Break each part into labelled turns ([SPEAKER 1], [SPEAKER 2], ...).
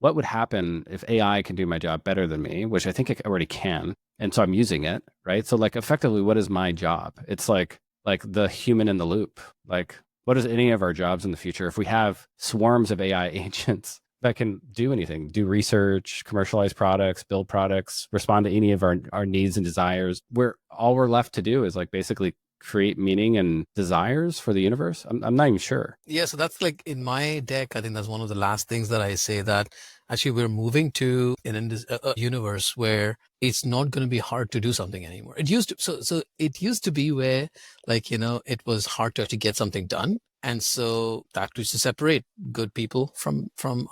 [SPEAKER 1] what would happen if AI can do my job better than me, which I think it already can. And so I'm using it, right? So like effectively, what is my job? It's like the human in the loop. Like, what is any of our jobs in the future if we have swarms of AI agents that can do anything, do research, commercialize products, build products, respond to any of our needs and desires? We're left to do is like basically create meaning and desires for the universe. I'm not even sure.
[SPEAKER 2] Yeah, so that's like in my deck, I think that's one of the last things that I say, that actually we're moving to a universe where it's not going to be hard to do something anymore. It used to, so it used to be where, like, it was hard to actually get something done. And so that used to separate good people from people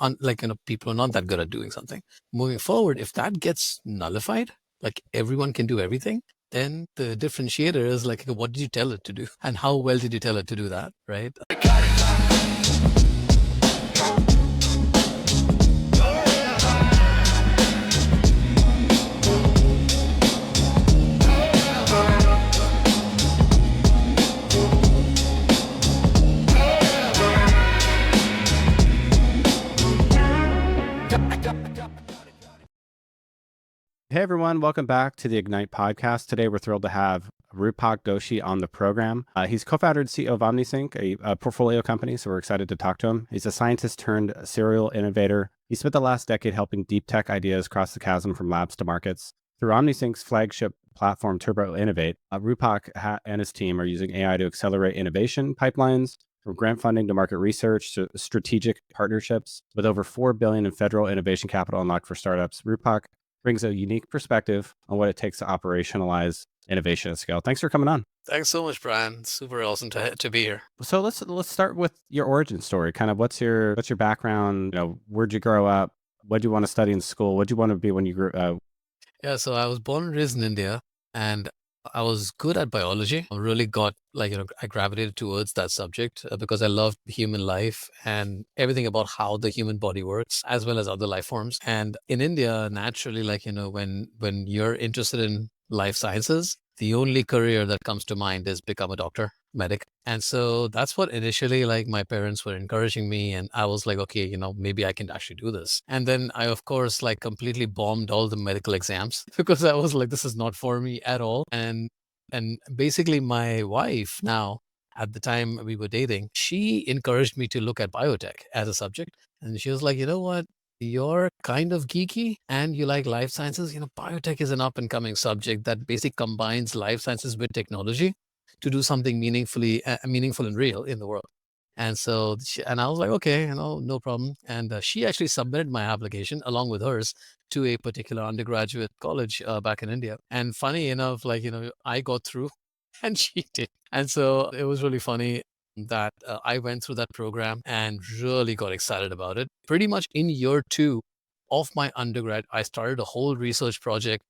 [SPEAKER 2] who are not that good at doing something. Moving forward, if that gets nullified, like everyone can do everything, then the differentiator is like, what did you tell it to do? And how well did you tell it to do that, right?
[SPEAKER 1] Hey everyone, welcome back to the Ignite podcast. Today we're thrilled to have Rupak Doshi on the program. He's co-founder and CEO of OmniSync, a portfolio company, so we're excited to talk to him. He's a scientist turned serial innovator. He spent the last decade helping deep tech ideas cross the chasm from labs to markets. Through OmniSync's flagship platform, TurboInnovate, Rupak and his team are using AI to accelerate innovation pipelines, from grant funding to market research to strategic partnerships. With over $4 billion in federal innovation capital unlocked for startups, Rupak brings a unique perspective on what it takes to operationalize innovation at scale. Thanks for coming on.
[SPEAKER 2] Thanks so much, Brian. Super awesome to be here.
[SPEAKER 1] So let's start with your origin story. Kind of what's your background? Where'd you grow up? What do you want to study in school? What do you want to be when you grew up?
[SPEAKER 2] Yeah, so I was born and raised in India, and I was good at biology. I really got I gravitated towards that subject because I loved human life and everything about how the human body works, as well as other life forms. And in India, naturally, when you're interested in life sciences, the only career that comes to mind is become a doctor, medic. And so that's what initially, like, my parents were encouraging me, and I was like, okay, maybe I can actually do this. And then I, of course, like completely bombed all the medical exams because I was like, this is not for me at all. And basically my wife now, at the time we were dating, she encouraged me to look at biotech as a subject. And she was like, you know what? You're kind of geeky and you like life sciences. Biotech is an up and coming subject that basically combines life sciences with technology to do something meaningful and real in the world. And so, and I was like, okay, no problem. And she actually submitted my application along with hers to a particular undergraduate college back in India. And funny enough, I got through and she did. And so it was really funny that I went through that program and really got excited about it. Pretty much in year 2 of my undergrad, I started a whole research project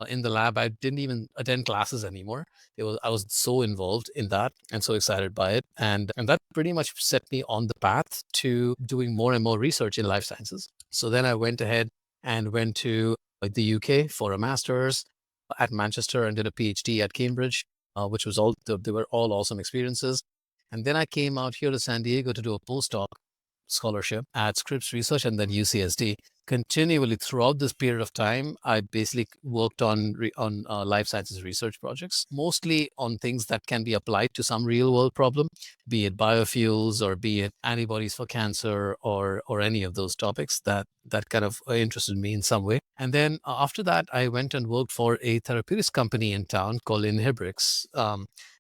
[SPEAKER 2] in the lab. I didn't even attend classes anymore. I was so involved in that and so excited by it. And that pretty much set me on the path to doing more and more research in life sciences. So then I went ahead and went to the UK for a master's at Manchester and did a PhD at Cambridge, which was they were all awesome experiences. And then I came out here to San Diego to do a postdoc scholarship at Scripps Research and then UCSD. Continually throughout this period of time, I basically worked on life sciences research projects, mostly on things that can be applied to some real world problem, be it biofuels or be it antibodies for cancer or any of those topics that kind of interested me in some way. And then after that, I went and worked for a therapeutics company in town called Inhibrx.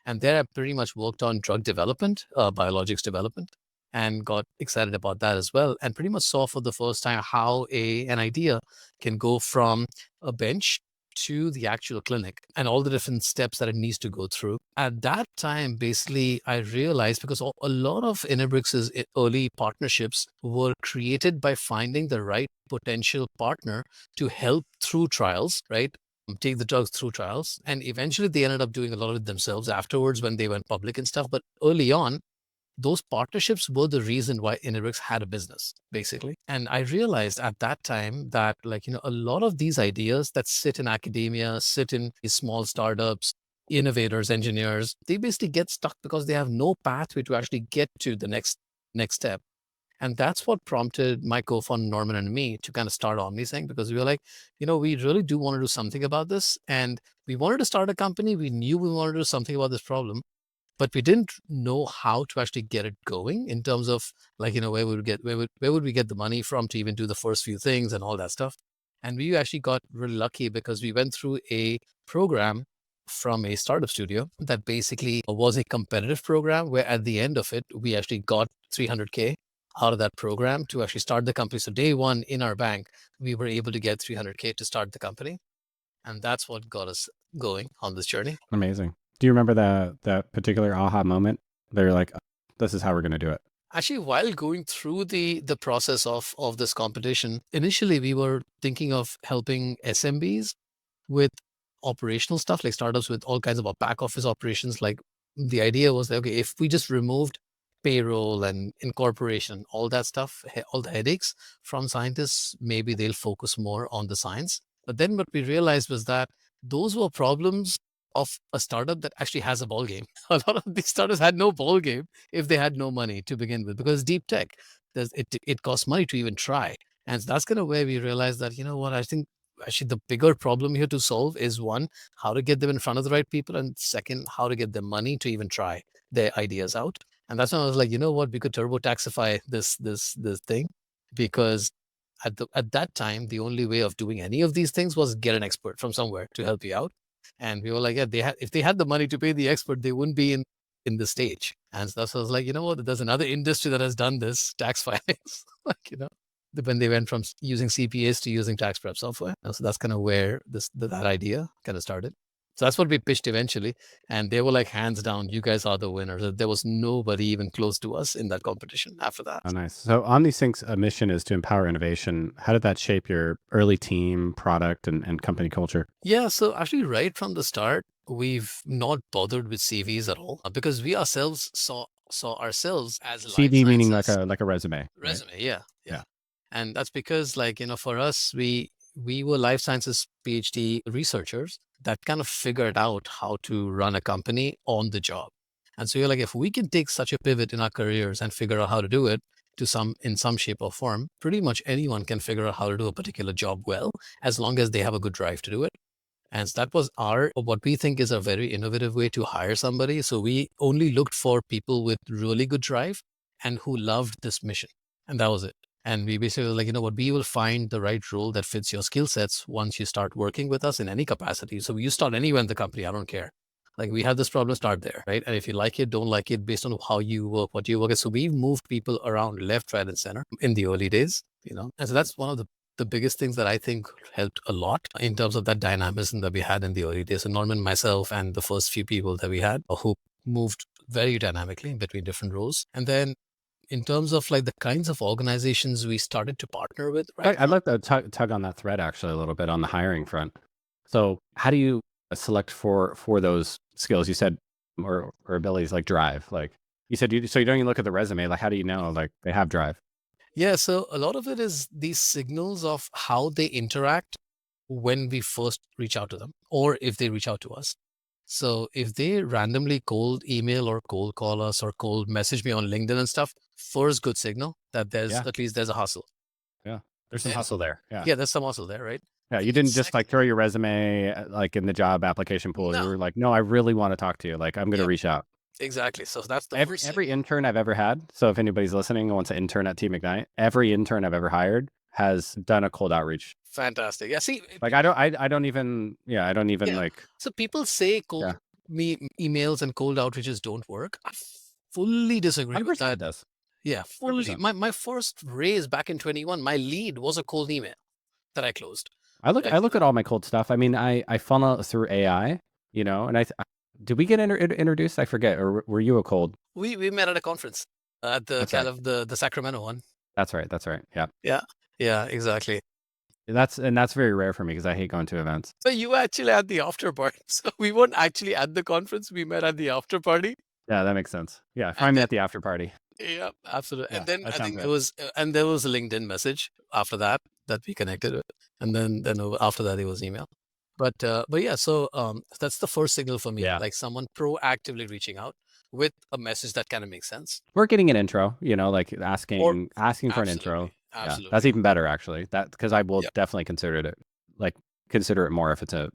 [SPEAKER 2] And there I pretty much worked on drug development, biologics development, and got excited about that as well. And pretty much saw for the first time how an idea can go from a bench to the actual clinic and all the different steps that it needs to go through. At that time, basically, I realized because a lot of Inhibrx's early partnerships were created by finding the right potential partner to help through trials, right? Take the drugs through trials. And eventually they ended up doing a lot of it themselves afterwards when they went public and stuff. But early on, those partnerships were the reason why Inhibrx had a business, basically. And I realized at that time that, a lot of these ideas that sit in academia, sit in these small startups, innovators, engineers, they basically get stuck because they have no pathway to actually get to the next step. And that's what prompted my co-founder Norman and me to kind of start OmniSync, because we were like, we really do want to do something about this. And we wanted to start a company. We knew we wanted to do something about this problem, but we didn't know how to actually get it going in terms of like, where would we get the money from to even do the first few things and all that stuff. And we actually got really lucky because we went through a program from a startup studio that basically was a competitive program where at the end of it, we actually got 300K out of that program to actually start the company. So day one in our bank, we were able to get 300K to start the company. And that's what got us going on this journey.
[SPEAKER 1] Amazing. Do you remember that particular aha moment? They're like, this is how we're going to do it.
[SPEAKER 2] Actually, while going through the process of this competition, initially we were thinking of helping SMBs with operational stuff, like startups with all kinds of back office operations. Like the idea was that, okay, if we just removed payroll and incorporation, all that stuff, all the headaches from scientists, maybe they'll focus more on the science. But then what we realized was that those were problems of a startup that actually has a ball game. A lot of these startups had no ball game if they had no money to begin with, because deep tech, it costs money to even try. And that's kind of where we realized that, I think actually the bigger problem here to solve is, one, how to get them in front of the right people, and second, how to get them money to even try their ideas out. And that's when I was like, we could turbo taxify this thing, because at that time the only way of doing any of these things was get an expert from somewhere to help you out. And we were like, yeah, if they had the money to pay the expert, they wouldn't be in the stage. And so that's, I was like, there's another industry that has done this, tax filings. Like, when they went from using CPAs to using tax prep software. And so that's kind of where that idea kind of started. So that's what we pitched eventually. And they were like, hands down, you guys are the winners. There was nobody even close to us in that competition after that.
[SPEAKER 1] Oh, nice. So OmniSync's mission is to empower innovation. How did that shape your early team, product, and company culture?
[SPEAKER 2] Yeah, so actually right from the start, we've not bothered with CVs at all, because we ourselves saw ourselves as life
[SPEAKER 1] CV meaning
[SPEAKER 2] sciences.
[SPEAKER 1] like a resume, right?
[SPEAKER 2] Resume, yeah.
[SPEAKER 1] Yeah.
[SPEAKER 2] And that's because, like, for us, we were life sciences PhD researchers that kind of figured out how to run a company on the job. And so you're like, if we can take such a pivot in our careers and figure out how to do it in some shape or form, pretty much anyone can figure out how to do a particular job well, as long as they have a good drive to do it. And that was what we think is a very innovative way to hire somebody. So we only looked for people with really good drive and who loved this mission. And that was it. And we basically were like, we will find the right role that fits your skill sets once you start working with us in any capacity. So you start anywhere in the company, I don't care. Like, we have this problem, start there, right? And if you like it, don't like it, based on how you work, what you work at. So we've moved people around left, right, and center in the early days, And so that's one of the biggest things that I think helped a lot in terms of that dynamism that we had in the early days. So Norman, myself, and the first few people that we had who moved very dynamically between different roles. And then in terms of like the kinds of organizations we started to partner with, right?
[SPEAKER 1] I'd like to tug on that thread actually a little bit on the hiring front. So how do you select for those skills? You said, or abilities like drive, like you said, so you don't even look at the resume. Like, how do you know like they have drive?
[SPEAKER 2] Yeah, so a lot of it is these signals of how they interact when we first reach out to them, or if they reach out to us. So if they randomly cold email or cold call us or cold message me on LinkedIn and stuff, first good signal that at least there's a hustle.
[SPEAKER 1] Yeah. There's some hustle there. Yeah.
[SPEAKER 2] Yeah, there's some hustle there, right?
[SPEAKER 1] Yeah. You didn't just like throw your resume like in the job application pool. You were like, no, I really want to talk to you. Like, I'm going to reach out.
[SPEAKER 2] Exactly. So that's the
[SPEAKER 1] every intern I've ever had. So if anybody's listening and wants to intern at Team Ignite, every intern I've ever hired has done a cold outreach.
[SPEAKER 2] Fantastic. Yeah. See,
[SPEAKER 1] like I don't even like.
[SPEAKER 2] So people say cold emails and cold outreaches don't work. I fully disagree with that.
[SPEAKER 1] Does.
[SPEAKER 2] Yeah, fully. My first raise back in 21, my lead was a cold email that I closed.
[SPEAKER 1] I look at all my cold stuff. I mean, I funnel through AI, and did we get introduced? I forget. Or were you a cold?
[SPEAKER 2] We met at a conference at the the Sacramento one.
[SPEAKER 1] That's right. Yeah.
[SPEAKER 2] Yeah, exactly.
[SPEAKER 1] That's very rare for me because I hate going to events.
[SPEAKER 2] So you were actually at the after party. So we weren't actually at the conference. We met at the after party.
[SPEAKER 1] Yeah, that makes sense. Yeah, find me at the after party.
[SPEAKER 2] Yeah, absolutely.
[SPEAKER 1] Yeah,
[SPEAKER 2] and then I think there was a LinkedIn message after that we connected with, and then after that it was email. But yeah, so that's the first signal for me.
[SPEAKER 1] Yeah.
[SPEAKER 2] Like someone proactively reaching out. with a message that kind of makes sense.
[SPEAKER 1] We're getting an intro, like
[SPEAKER 2] Or
[SPEAKER 1] asking for an intro.
[SPEAKER 2] absolutely,
[SPEAKER 1] Yeah, that's
[SPEAKER 2] absolutely.
[SPEAKER 1] even better actually. That because I will
[SPEAKER 2] Yep.
[SPEAKER 1] definitely consider it more if it's a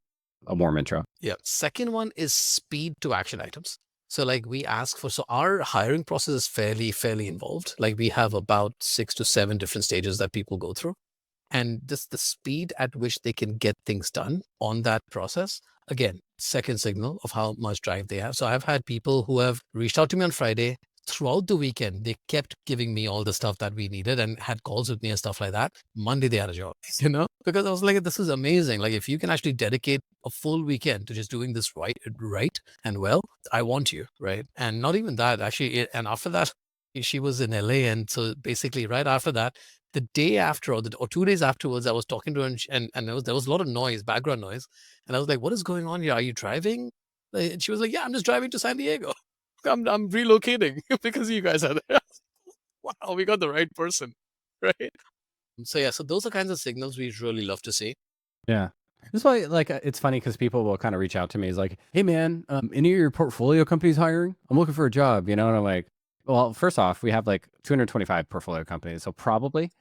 [SPEAKER 1] warm intro.
[SPEAKER 2] Yeah. Second one is speed to action items. So like we ask for, so our hiring process is fairly involved. Like we have about 6 to 7 different stages that people go through. And just the speed at which they can get things done on that process, again, second signal of how much drive they have. So I've had people who have reached out to me on Friday. Throughout the weekend, they kept giving me all the stuff that we needed and had calls with me and stuff like that. Monday, they had a job, because I was like, this is amazing. Like, if you can actually dedicate a full weekend to just doing this right and well, I want you, right? And not even that, actually. And after that, she was in LA. And so basically, right after that, the day after or 2 days afterwards, I was talking to her and there was a lot of noise, background noise. And I was like, what is going on here? Are you driving? And she was like, yeah, I'm just driving to San Diego. I'm relocating because you guys are there. Wow, we got the right person. Right. So yeah, so those are kinds of signals we really love to see.
[SPEAKER 1] Yeah. This is why, it's funny because people will kind of reach out to me. It's like, hey, man, any of your portfolio companies hiring? I'm looking for a job, And I'm like, well, first off, we have like 225 portfolio companies, so probably.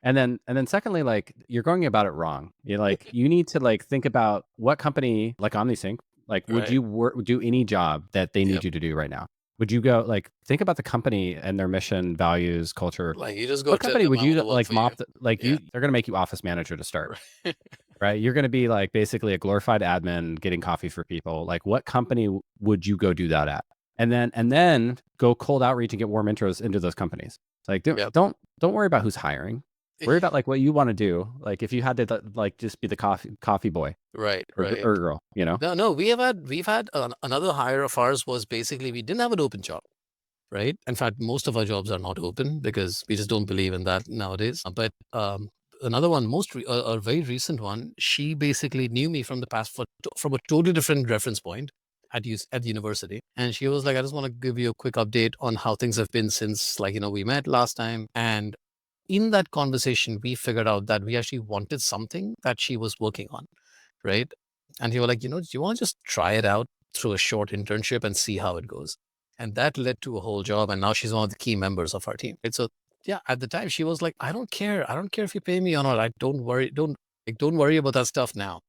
[SPEAKER 1] And then secondly, like you're going about it wrong. You need to think about what company like OmniSync, would
[SPEAKER 2] Right.
[SPEAKER 1] you do any job that they need
[SPEAKER 2] Yep.
[SPEAKER 1] you to do right now? Would you go think about the company and their mission, values, culture?
[SPEAKER 2] Like you just go
[SPEAKER 1] What
[SPEAKER 2] tell
[SPEAKER 1] company
[SPEAKER 2] them
[SPEAKER 1] would
[SPEAKER 2] I
[SPEAKER 1] you
[SPEAKER 2] want to work for you. Yeah.
[SPEAKER 1] they're going to make you office manager to start.
[SPEAKER 2] Right.
[SPEAKER 1] Right? You're going to be basically a glorified admin getting coffee for people. Like what company would you go do that at? And then go cold outreach and get warm intros into those companies. It's like
[SPEAKER 2] Yep.
[SPEAKER 1] don't worry about who's hiring. Worry about what you want to do. Like if you had to just be the coffee boy
[SPEAKER 2] Right.
[SPEAKER 1] or
[SPEAKER 2] Right.
[SPEAKER 1] girl.
[SPEAKER 2] No, we've had another hire of ours was basically we didn't have an open job. Right. In fact, most of our jobs are not open because we just don't believe in that nowadays. But another one, a very recent one, she basically knew me from the past from a totally different reference point at the university, and she was like, "I just want to give you a quick update on how things have been since we met last time." And in that conversation, we figured out that we actually wanted something that she was working on, right? And he was like, do you want to just try it out through a short internship and see how it goes? And that led to a whole job. And now she's one of the key members of our team. Right? So yeah, at the time she was like, I don't care. I don't care if you pay me or not. I don't worry. Don't worry about that stuff now.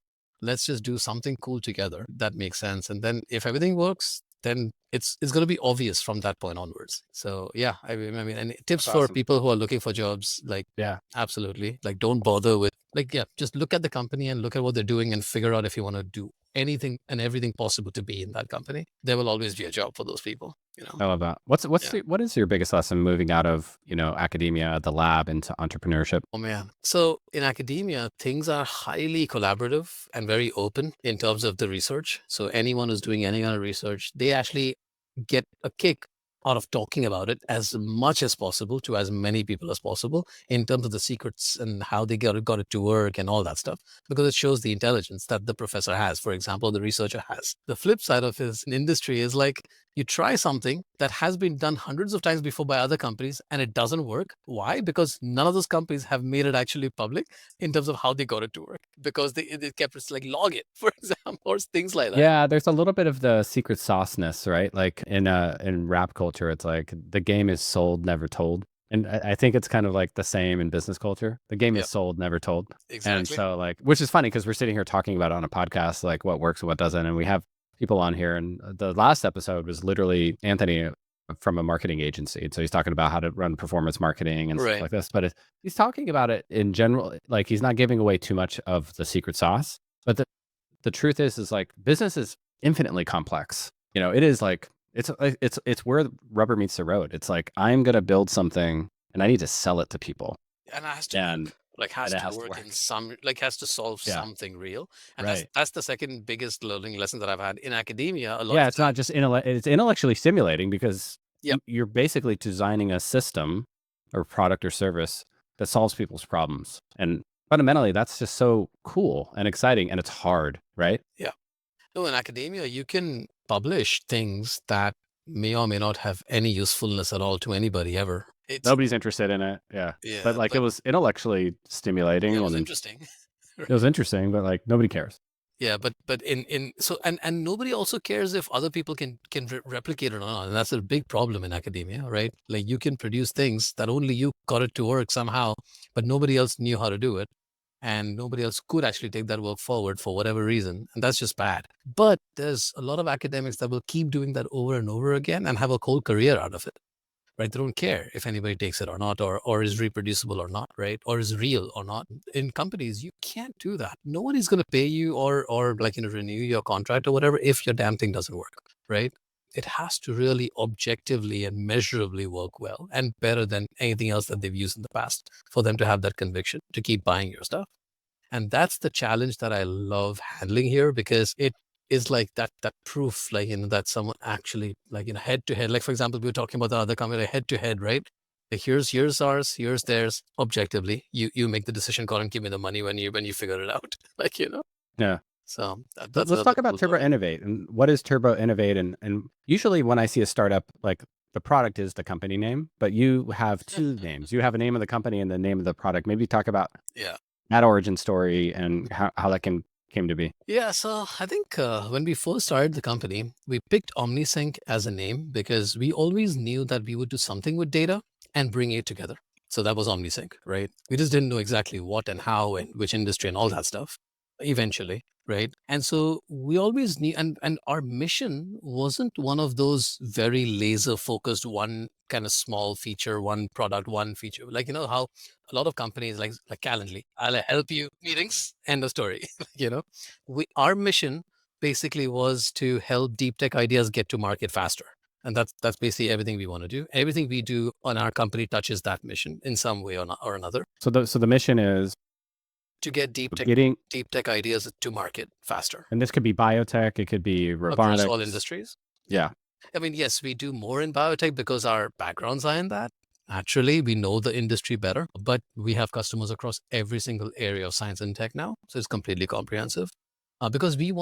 [SPEAKER 2] Let's just do something cool together. That makes sense. And then if everything works, then it's going to be obvious from that point onwards. So yeah, I mean, and tips
[SPEAKER 1] That's
[SPEAKER 2] for
[SPEAKER 1] awesome.
[SPEAKER 2] people who are looking for jobs,
[SPEAKER 1] Yeah.
[SPEAKER 2] absolutely, don't bother with just look at the company and look at what they're doing and figure out if you want to do anything and everything possible to be in that company. There will always be a job for those people.
[SPEAKER 1] I love that.
[SPEAKER 2] Yeah.
[SPEAKER 1] What is your biggest lesson moving out of, academia, the lab into entrepreneurship?
[SPEAKER 2] Oh man. So in academia, things are highly collaborative and very open in terms of the research. So anyone who's doing any kind of research, they actually get a kick out of talking about it as much as possible to as many people as possible in terms of the secrets and how they got it to work and all that stuff, because it shows the intelligence that the professor has, for example, the researcher has. The flip side of his industry is you try something that has been done hundreds of times before by other companies and it doesn't work. Why? Because none of those companies have made it actually public in terms of how they got it to work, because they kept it log it, for example, or things like that.
[SPEAKER 1] Yeah, there's a little bit of the secret sauceness, right? Like in rap culture, it's like the game is sold, never told. And I think it's kind of like the same in business culture. The game is
[SPEAKER 2] Yep,
[SPEAKER 1] sold, never told. And
[SPEAKER 2] exactly.
[SPEAKER 1] so which is funny because we're sitting here talking about it on a podcast, like what works and what doesn't. And we have people on here. And the last episode was literally Anthony from a marketing agency. And so he's talking about how to run performance marketing and stuff
[SPEAKER 2] Right.
[SPEAKER 1] like this. But he's talking about it in general, like he's not giving away too much of the secret sauce. But the truth is business is infinitely complex. It is it's where the rubber meets the road. It's like I'm gonna build something and I need to sell it to people,
[SPEAKER 2] And it has to
[SPEAKER 1] and
[SPEAKER 2] work. Has
[SPEAKER 1] it
[SPEAKER 2] to
[SPEAKER 1] has to
[SPEAKER 2] work in
[SPEAKER 1] work.
[SPEAKER 2] some, has to solve
[SPEAKER 1] Yeah,
[SPEAKER 2] something real. And that's
[SPEAKER 1] right.
[SPEAKER 2] that's the second biggest learning lesson that I've had in academia a lot
[SPEAKER 1] Yeah,
[SPEAKER 2] of
[SPEAKER 1] it's not
[SPEAKER 2] time.
[SPEAKER 1] just it's intellectually stimulating because
[SPEAKER 2] Yep.
[SPEAKER 1] you're basically designing a system or product or service that solves people's problems, and fundamentally, that's just so cool and exciting, and it's hard, right?
[SPEAKER 2] Yeah. No, in academia, you can publish things that may or may not have any usefulness at all to anybody ever. It's
[SPEAKER 1] Nobody's interested in it. Yeah, but
[SPEAKER 2] Yeah,
[SPEAKER 1] it
[SPEAKER 2] but
[SPEAKER 1] was intellectually
[SPEAKER 2] yeah,
[SPEAKER 1] stimulating
[SPEAKER 2] it was
[SPEAKER 1] and
[SPEAKER 2] interesting.
[SPEAKER 1] it was
[SPEAKER 2] Right.
[SPEAKER 1] interesting, but nobody cares.
[SPEAKER 2] Yeah, but in so and nobody also cares if other people can replicate it or not. And that's a big problem in academia, right? Like you can produce things that only you got it to work somehow, but nobody else knew how to do it. And nobody else could actually take that work forward for whatever reason. And that's just bad. But there's a lot of academics that will keep doing that over and over again and have a whole career out of it, right? They don't care if anybody takes it or not, or is reproducible or not, right? Or is real or not. In companies, you can't do that. Nobody's going to pay you or like, renew your contract or whatever if your damn thing doesn't work, right? It has to really objectively and measurably work well and better than anything else that they've used in the past for them to have that conviction to keep buying your stuff. And that's the challenge that I love handling here, because it is like that proof, like, that someone actually, like, head to head. Like, for example, we were talking about the other company, like head to head, right? Like, here's ours, here's theirs. Objectively, you make the decision call and give me the money when you figure it out. Like,
[SPEAKER 1] Yeah.
[SPEAKER 2] So that's
[SPEAKER 1] Let's
[SPEAKER 2] another
[SPEAKER 1] talk about
[SPEAKER 2] cool story.
[SPEAKER 1] TurboInnovate and what is TurboInnovate. And usually when I see a startup, like the product is the company name, but you have two names. You have a name of the company and the name of the product. Maybe talk about
[SPEAKER 2] Yeah.
[SPEAKER 1] that origin story and how that came to be.
[SPEAKER 2] Yeah, so I think when we first started the company, we picked OmniSync as a name because we always knew that we would do something with data and bring it together. So that was OmniSync, right? We just didn't know exactly what and how and which industry and all that stuff eventually, right? And so we always knew, and our mission wasn't one of those very laser focused, one kind of small feature, one product, one feature. Like, how a lot of companies like Calendly, I'll help you meetings, end of story, you know our mission basically was to help deep tech ideas get to market faster. And that's basically everything we want to do. Everything we do on our company touches that mission in some way or another,
[SPEAKER 1] So the mission is
[SPEAKER 2] to get
[SPEAKER 1] getting,
[SPEAKER 2] deep tech ideas to market faster
[SPEAKER 1] and this could be biotech, it could be
[SPEAKER 2] across all
[SPEAKER 1] robotics.
[SPEAKER 2] industries. Yeah.
[SPEAKER 1] Yeah.
[SPEAKER 2] I mean, yes, we do more in biotech because our backgrounds are in that. Naturally, we know the industry better, but we have customers across every single area of science and tech now. So it's completely comprehensive, because we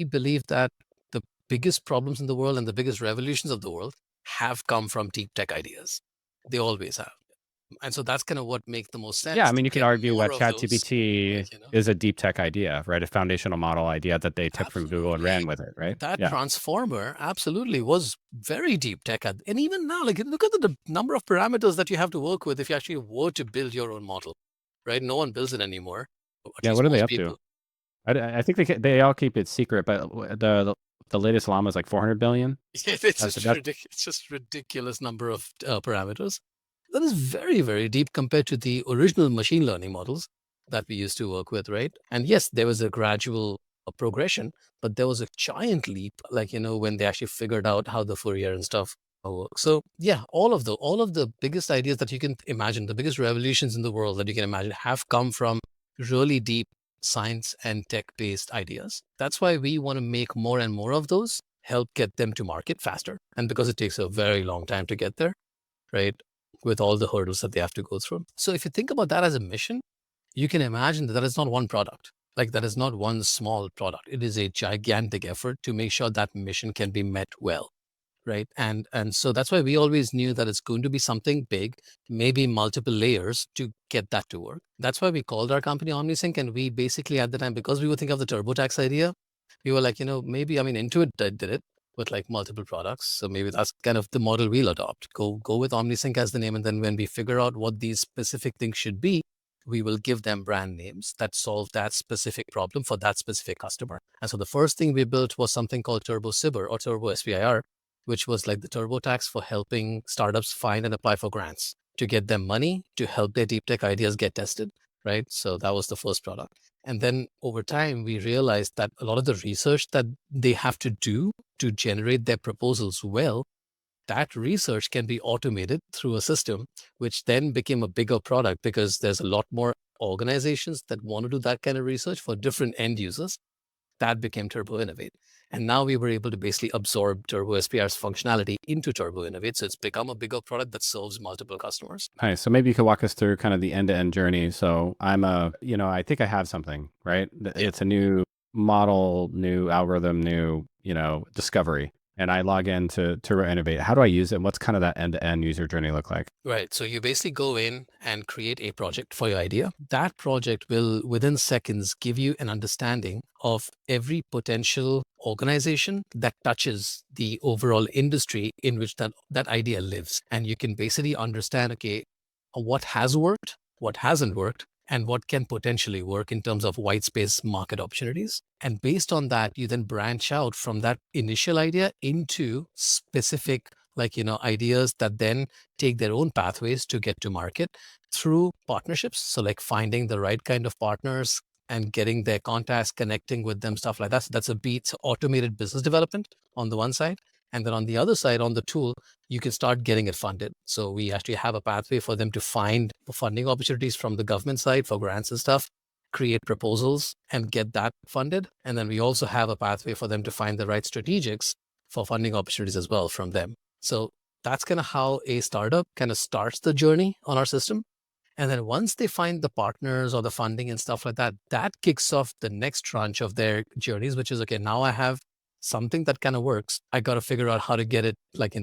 [SPEAKER 2] believe that the biggest problems in the world and the biggest revolutions of the world have come from deep tech ideas. They always have. And so that's kind of what makes the most
[SPEAKER 1] Yeah, I
[SPEAKER 2] sense, to
[SPEAKER 1] mean, you could
[SPEAKER 2] get
[SPEAKER 1] argue
[SPEAKER 2] more
[SPEAKER 1] what
[SPEAKER 2] of those.
[SPEAKER 1] ChatGPT
[SPEAKER 2] Like,
[SPEAKER 1] is a deep tech idea, right? A foundational model idea that they took from Google and ran
[SPEAKER 2] absolutely.
[SPEAKER 1] with it, right?
[SPEAKER 2] That
[SPEAKER 1] Yeah.
[SPEAKER 2] transformer absolutely was very deep tech. And even now, like, look at the number of parameters that you have to work with if you actually were to build your own model, right? No one builds it anymore, or at
[SPEAKER 1] Yeah.
[SPEAKER 2] least
[SPEAKER 1] What are they
[SPEAKER 2] most
[SPEAKER 1] up to?
[SPEAKER 2] people.
[SPEAKER 1] I think they all keep it secret, but the latest llama is like 400 billion.
[SPEAKER 2] It's
[SPEAKER 1] That's
[SPEAKER 2] just
[SPEAKER 1] that's
[SPEAKER 2] ridiculous. It's just ridiculous number of parameters. That is very, very deep compared to the original machine learning models that we used to work with, right? And yes, there was a gradual progression, but there was a giant leap, like, when they actually figured out how the Fourier and stuff work. So yeah, all of the biggest ideas that you can imagine, the biggest revolutions in the world that you can imagine, have come from really deep science and tech based ideas. That's why we want to make more and more of those, help get them to market faster. And because it takes a very long time to get there, right? With all the hurdles that they have to go through. So if you think about that as a mission, you can imagine that is not one product. Like, that is not one small product. It is a gigantic effort to make sure that mission can be met well, right? And so that's why we always knew that it's going to be something big, maybe multiple layers to get that to work. That's why we called our company OmniSync. And we basically, at the time, because we were thinking of the TurboTax idea, we were like, maybe, I mean, Intuit did it with like multiple products. So maybe that's kind of the model we'll adopt. Go with OmniSync as the name. And then when we figure out what these specific things should be, we will give them brand names that solve that specific problem for that specific customer. And so the first thing we built was something called Turbo SIBR, or Turbo SBIR, which was like the TurboTax for helping startups find and apply for grants to get them money to help their deep tech ideas get tested, right? So that was the first product. And then over time, we realized that a lot of the research that they have to do to generate their proposals well, that research can be automated through a system, which then became a bigger product because there's a lot more organizations that want to do that kind of research for different end users. That became TurboInnovate. And now we were able to basically absorb Turbo SPR's functionality into TurboInnovate. So it's become a bigger product that serves multiple customers.
[SPEAKER 1] nice. So maybe you could walk us through kind of the end-to-end journey. So I think I have something, right?
[SPEAKER 2] Yeah.
[SPEAKER 1] It's a new model, new algorithm, new, discovery. and I log into TurboInnovate. How do I use it? And what's kind of that end-to-end user journey look like?
[SPEAKER 2] Right. So you basically go in and create a project for your idea. That project will, within seconds, give you an understanding of every potential organization that touches the overall industry in which that idea lives. And you can basically understand, okay, what has worked, what hasn't worked, and what can potentially work in terms of white space market opportunities. And based on that, you then branch out from that initial idea into specific, ideas that then take their own pathways to get to market through partnerships. So, like finding the right kind of partners and getting their contacts, connecting with them, stuff like that. So that's a beat automated business development on the one side. And then on the other side, on the tool, you can start getting it funded. So we actually have a pathway for them to find funding opportunities from the government side for grants and stuff, create proposals and get that funded. And then we also have a pathway for them to find the right strategics for funding opportunities as well from them. So that's kind of how a startup kind of starts the journey on our system. And then once they find the partners or the funding and stuff like that, that kicks off the next tranche of their journeys, which is, okay, now I have something that kind of works. I got to figure out how to get it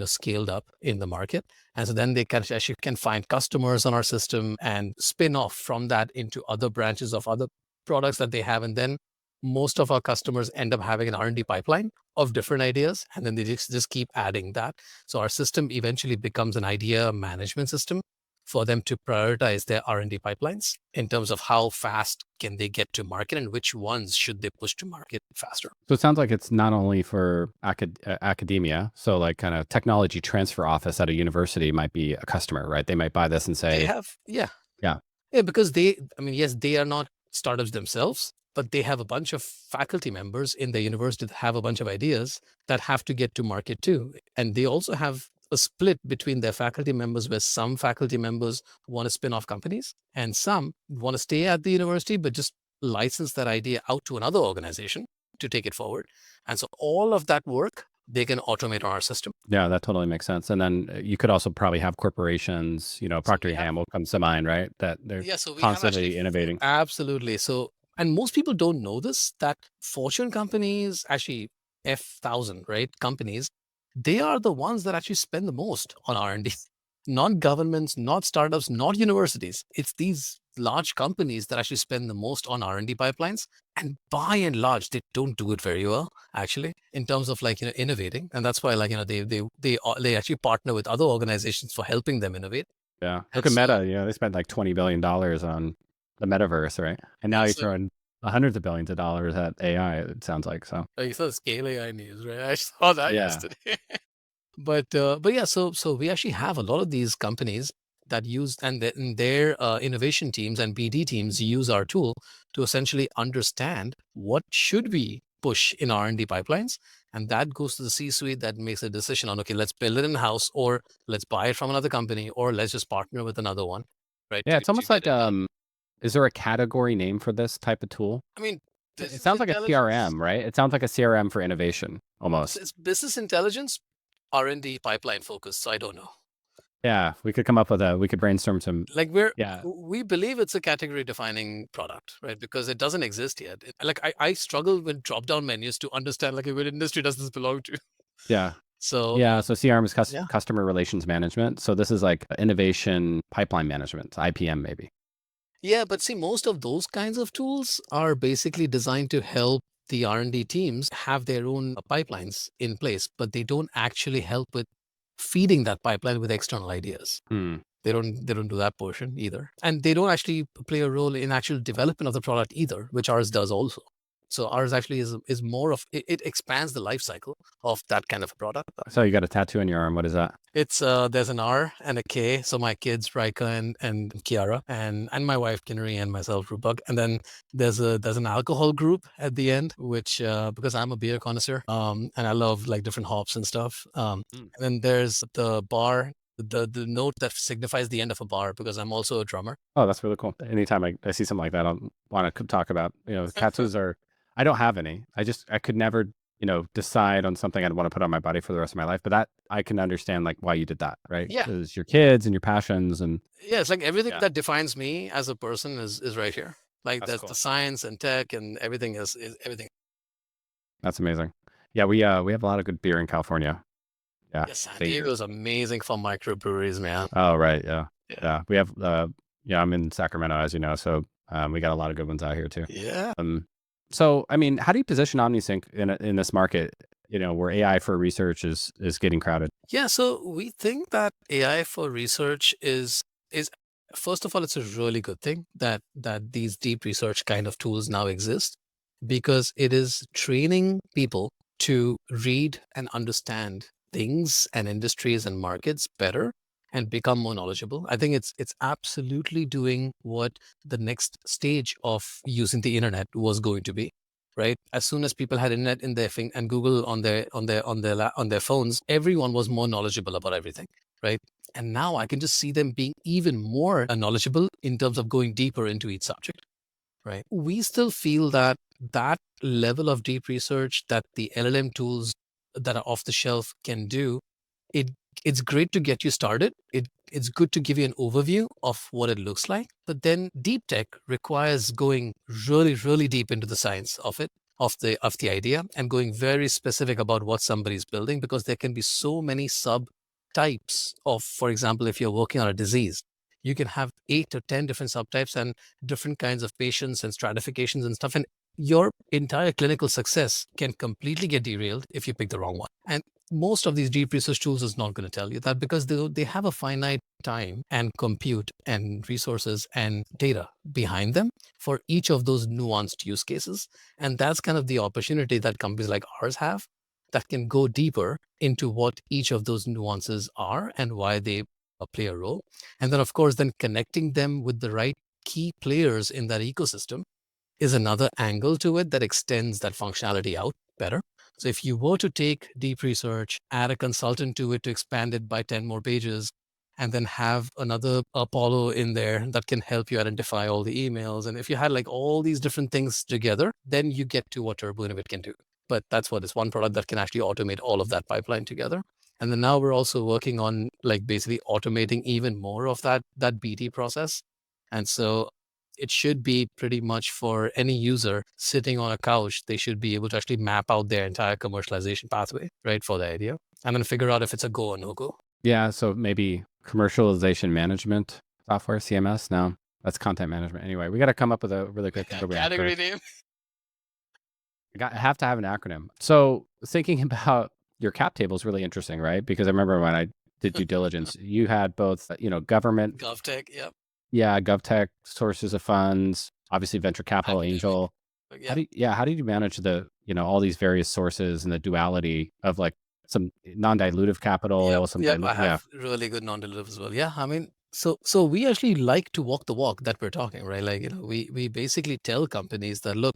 [SPEAKER 2] scaled up in the market. And so then they can actually can find customers on our system and spin off from that into other branches of other products that they have. And then most of our customers end up having an R&D pipeline of different ideas, and then they just keep adding that. So our system eventually becomes an idea management system for them to prioritize their R&D pipelines in terms of how fast can they get to market and which ones should they push to market faster.
[SPEAKER 1] So it sounds like it's not only for academia. So like kind of technology transfer office at a university might be a customer, right? They might buy this and
[SPEAKER 2] They
[SPEAKER 1] say,
[SPEAKER 2] have, yeah.
[SPEAKER 1] yeah,
[SPEAKER 2] Yeah, because yes, they are not startups themselves, but they have a bunch of faculty members in the university that have a bunch of ideas that have to get to market too. And they also have a split between their faculty members where some faculty members want to spin off companies and some want to stay at the university, but just license that idea out to another organization to take it forward. And so all of that work, they can automate on our system.
[SPEAKER 1] yeah, that totally makes sense. And then you could also probably have corporations,
[SPEAKER 2] So
[SPEAKER 1] Procter
[SPEAKER 2] we
[SPEAKER 1] and
[SPEAKER 2] have
[SPEAKER 1] Gamble comes to mind, right? That they're
[SPEAKER 2] Yeah, so we have actually,
[SPEAKER 1] constantly innovating.
[SPEAKER 2] absolutely. So, and most people don't know this, that Fortune companies, actually F1000, right? Companies, they are the ones that actually spend the most on R&D. Not governments, not startups, not universities. It's these large companies that actually spend the most on R&D pipelines. And by and large, they don't do it very well, actually, in terms of innovating. And that's why they actually partner with other organizations for helping them innovate.
[SPEAKER 1] Yeah. Look
[SPEAKER 2] And
[SPEAKER 1] at
[SPEAKER 2] so,
[SPEAKER 1] Meta, they spent like $20 billion on the metaverse, right? And now
[SPEAKER 2] yeah,
[SPEAKER 1] you're
[SPEAKER 2] so
[SPEAKER 1] throwing hundreds of billions of dollars at AI, it sounds like. So
[SPEAKER 2] you saw the scale AI news, right? I saw that
[SPEAKER 1] yeah.
[SPEAKER 2] yesterday. But yeah, so we actually have a lot of these companies that use, and their innovation teams and BD teams use our tool to essentially understand what should we push in R&D pipelines, and that goes to the C-suite that makes a decision on, okay, let's build it in house, or let's buy it from another company, or let's just partner with another one, right?
[SPEAKER 1] Yeah, it's
[SPEAKER 2] To
[SPEAKER 1] almost
[SPEAKER 2] get
[SPEAKER 1] like
[SPEAKER 2] it done.
[SPEAKER 1] is there a category name for this type of tool?
[SPEAKER 2] I mean,
[SPEAKER 1] It
[SPEAKER 2] business
[SPEAKER 1] sounds like a
[SPEAKER 2] intelligence.
[SPEAKER 1] CRM, right? It sounds like a CRM for innovation almost.
[SPEAKER 2] It's business intelligence, R&D pipeline focused. So I don't know.
[SPEAKER 1] Yeah, we could brainstorm some.
[SPEAKER 2] Like
[SPEAKER 1] Yeah,
[SPEAKER 2] we believe it's a category defining product, right? Because it doesn't exist yet. I struggle with drop down menus to understand like what industry does this belong to.
[SPEAKER 1] yeah,
[SPEAKER 2] So
[SPEAKER 1] yeah. So CRM is
[SPEAKER 2] yeah.
[SPEAKER 1] customer relations management. So this is like innovation pipeline management, IPM maybe.
[SPEAKER 2] Yeah, but see, most of those kinds of tools are basically designed to help the R&D teams have their own pipelines in place, but they don't actually help with feeding that pipeline with external ideas.
[SPEAKER 1] Hmm.
[SPEAKER 2] They don't do that portion either. And they don't actually play a role in actual development of the product either, which ours does also. So ours actually is more of it expands the life cycle of that kind of a product.
[SPEAKER 1] So you got a tattoo on your arm. What is that?
[SPEAKER 2] It's there's an R and a K. So my kids, Raika and Kiara, and my wife Kinnari and myself, Rupak. And then there's an alcohol group at the end, which because I'm a beer connoisseur, and I love like different hops and stuff.
[SPEAKER 1] Mm.
[SPEAKER 2] And then there's the bar, the note that signifies the end of a bar, because I'm also a drummer.
[SPEAKER 1] Oh, that's really cool. Anytime I see something like that, I'll want to talk about, tattoos are, I don't have any. I could never, decide on something I'd want to put on my body for the rest of my life. But that I can understand like why you did that, right?
[SPEAKER 2] Yeah,
[SPEAKER 1] Because your kids and your passions and
[SPEAKER 2] yeah. It's like everything
[SPEAKER 1] yeah,
[SPEAKER 2] that defines me as a person is right here. Like
[SPEAKER 1] that's
[SPEAKER 2] that's the
[SPEAKER 1] cool.
[SPEAKER 2] science and tech and everything is everything.
[SPEAKER 1] That's amazing. Yeah, we have a lot of good beer in California. Yeah.
[SPEAKER 2] Yeah, San
[SPEAKER 1] They
[SPEAKER 2] Diego is amazing for microbreweries, man.
[SPEAKER 1] Oh, right. Yeah.
[SPEAKER 2] Yeah.
[SPEAKER 1] Yeah. We have yeah, I'm in Sacramento, as you know, so we got a lot of good ones out here too.
[SPEAKER 2] Yeah.
[SPEAKER 1] So I mean, how do you position OmniSync in this market, where AI for research is getting crowded?
[SPEAKER 2] Yeah, so we think that AI for research is first of all, it's a really good thing that these deep research kind of tools now exist because it is training people to read and understand things and industries and markets better and become more knowledgeable. I think it's absolutely doing what the next stage of using the internet was going to be, right? As soon as people had internet in their thing and Google on their phones, everyone was more knowledgeable about everything, right? And now I can just see them being even more knowledgeable in terms of going deeper into each subject, right? We still feel that that level of deep research that the LLM tools that are off the shelf can do, it it's great to get you started. It's good to give you an overview of what it looks like. But then deep tech requires going really, really deep into the science of it, of the idea, and going very specific about what somebody's building, because there can be so many subtypes of, for example, if you're working on a disease, you can have 8 or 10 different subtypes and different kinds of patients and stratifications and stuff. And your entire clinical success can completely get derailed if you pick the wrong one. And most of these deep research tools is not going to tell you that because they have a finite time and compute and resources and data behind them for each of those nuanced use cases. And that's kind of the opportunity that companies like ours have that can go deeper into what each of those nuances are and why they play a role. And then, of course, then connecting them with the right key players in that ecosystem is another angle to it that extends that functionality out better. So if you were to take deep research, add a consultant to it to expand it by 10 more pages, and then have another Apollo in there that can help you identify all the emails. And if you had like all these different things together, then you get to what TurboInnovate can do. But that's what is one product that can actually automate all of that pipeline together. And then now we're also working on like basically automating even more of that BT process. And so it should be pretty much for any user sitting on a couch, they should be able to actually map out their entire commercialization pathway, right, for the idea, and then figure out if it's a go or no go.
[SPEAKER 1] Yeah, so maybe commercialization management software, CMS. No, that's content management. Anyway, we got to come up with a really good category
[SPEAKER 2] Category
[SPEAKER 1] first.
[SPEAKER 2] name.
[SPEAKER 1] I have to have an acronym. So thinking about your cap table is really interesting, right? Because I remember when I did due diligence, you had both, government,
[SPEAKER 2] GovTech, yep.
[SPEAKER 1] yeah, GovTech sources of funds, obviously venture capital,
[SPEAKER 2] Academic.
[SPEAKER 1] angel.
[SPEAKER 2] Yep.
[SPEAKER 1] How do you manage all these various sources and the duality of like some non-dilutive
[SPEAKER 2] Yep.
[SPEAKER 1] capital, some
[SPEAKER 2] Yep. I
[SPEAKER 1] yeah.
[SPEAKER 2] have really good non-dilutive as well. Yeah. I mean, so we actually like to walk the walk that we're talking, right? Like, we basically tell companies that, look,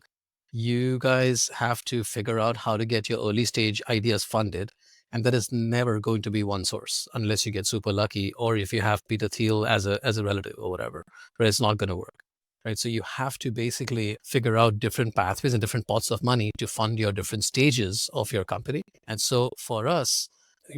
[SPEAKER 2] you guys have to figure out how to get your early stage ideas funded. And that is never going to be one source unless you get super lucky or if you have Peter Thiel as a relative or whatever, right? It's not going to work. Right. So you have to basically figure out different pathways and different pots of money to fund your different stages of your company. And so for us,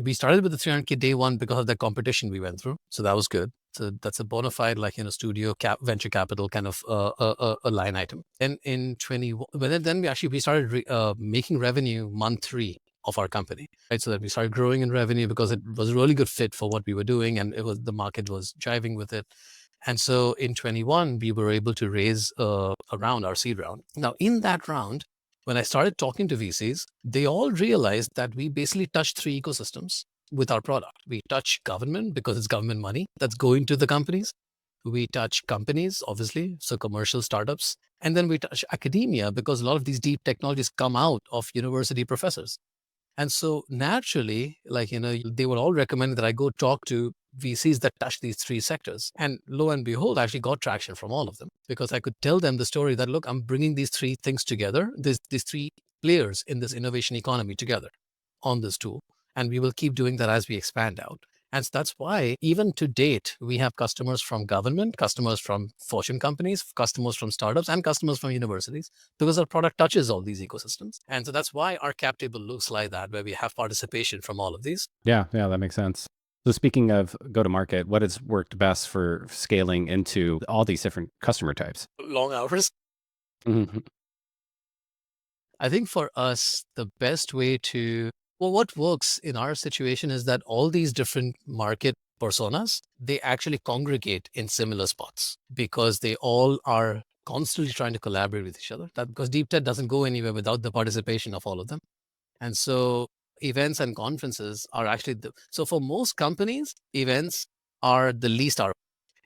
[SPEAKER 2] we started with the 300K day one because of the competition we went through. So that was good. So that's a bona fide, like, studio venture capital kind of a line item. And in 21, but then we started making revenue month 3 of our company, right? So that we started growing in revenue because it was a really good fit for what we were doing. And the market was driving with it. And so in 21, we were able to raise around our seed round. Now, in that round, when I started talking to VCs, they all realized that we basically touch 3 ecosystems with our product. We touch government because it's government money that's going to the companies. We touch companies, obviously, so commercial startups. And then we touch academia because a lot of these deep technologies come out of university professors. And so naturally, like, they would all recommend that I go talk to VCs that touch these 3 sectors. And lo and behold, I actually got traction from all of them because I could tell them the story that, look, I'm bringing these 3 things together, these 3 players in this innovation economy together on this tool. And we will keep doing that as we expand out. And so that's why even to date, we have customers from government, customers from Fortune companies, customers from startups, and customers from universities, because our product touches all these ecosystems. And so that's why our cap table looks like that, where we have participation from all of these.
[SPEAKER 1] Yeah, that makes sense. So speaking of go to market, what has worked best for scaling into all these different customer types?
[SPEAKER 2] Long hours.
[SPEAKER 1] Mhm.
[SPEAKER 2] I think for us, the best way to, well, what works in our situation is that all these different market personas, they actually congregate in similar spots because they all are constantly trying to collaborate with each other. That because deep tech doesn't go anywhere without the participation of all of them. And so events and conferences are actually so for most companies, events are the least ROI.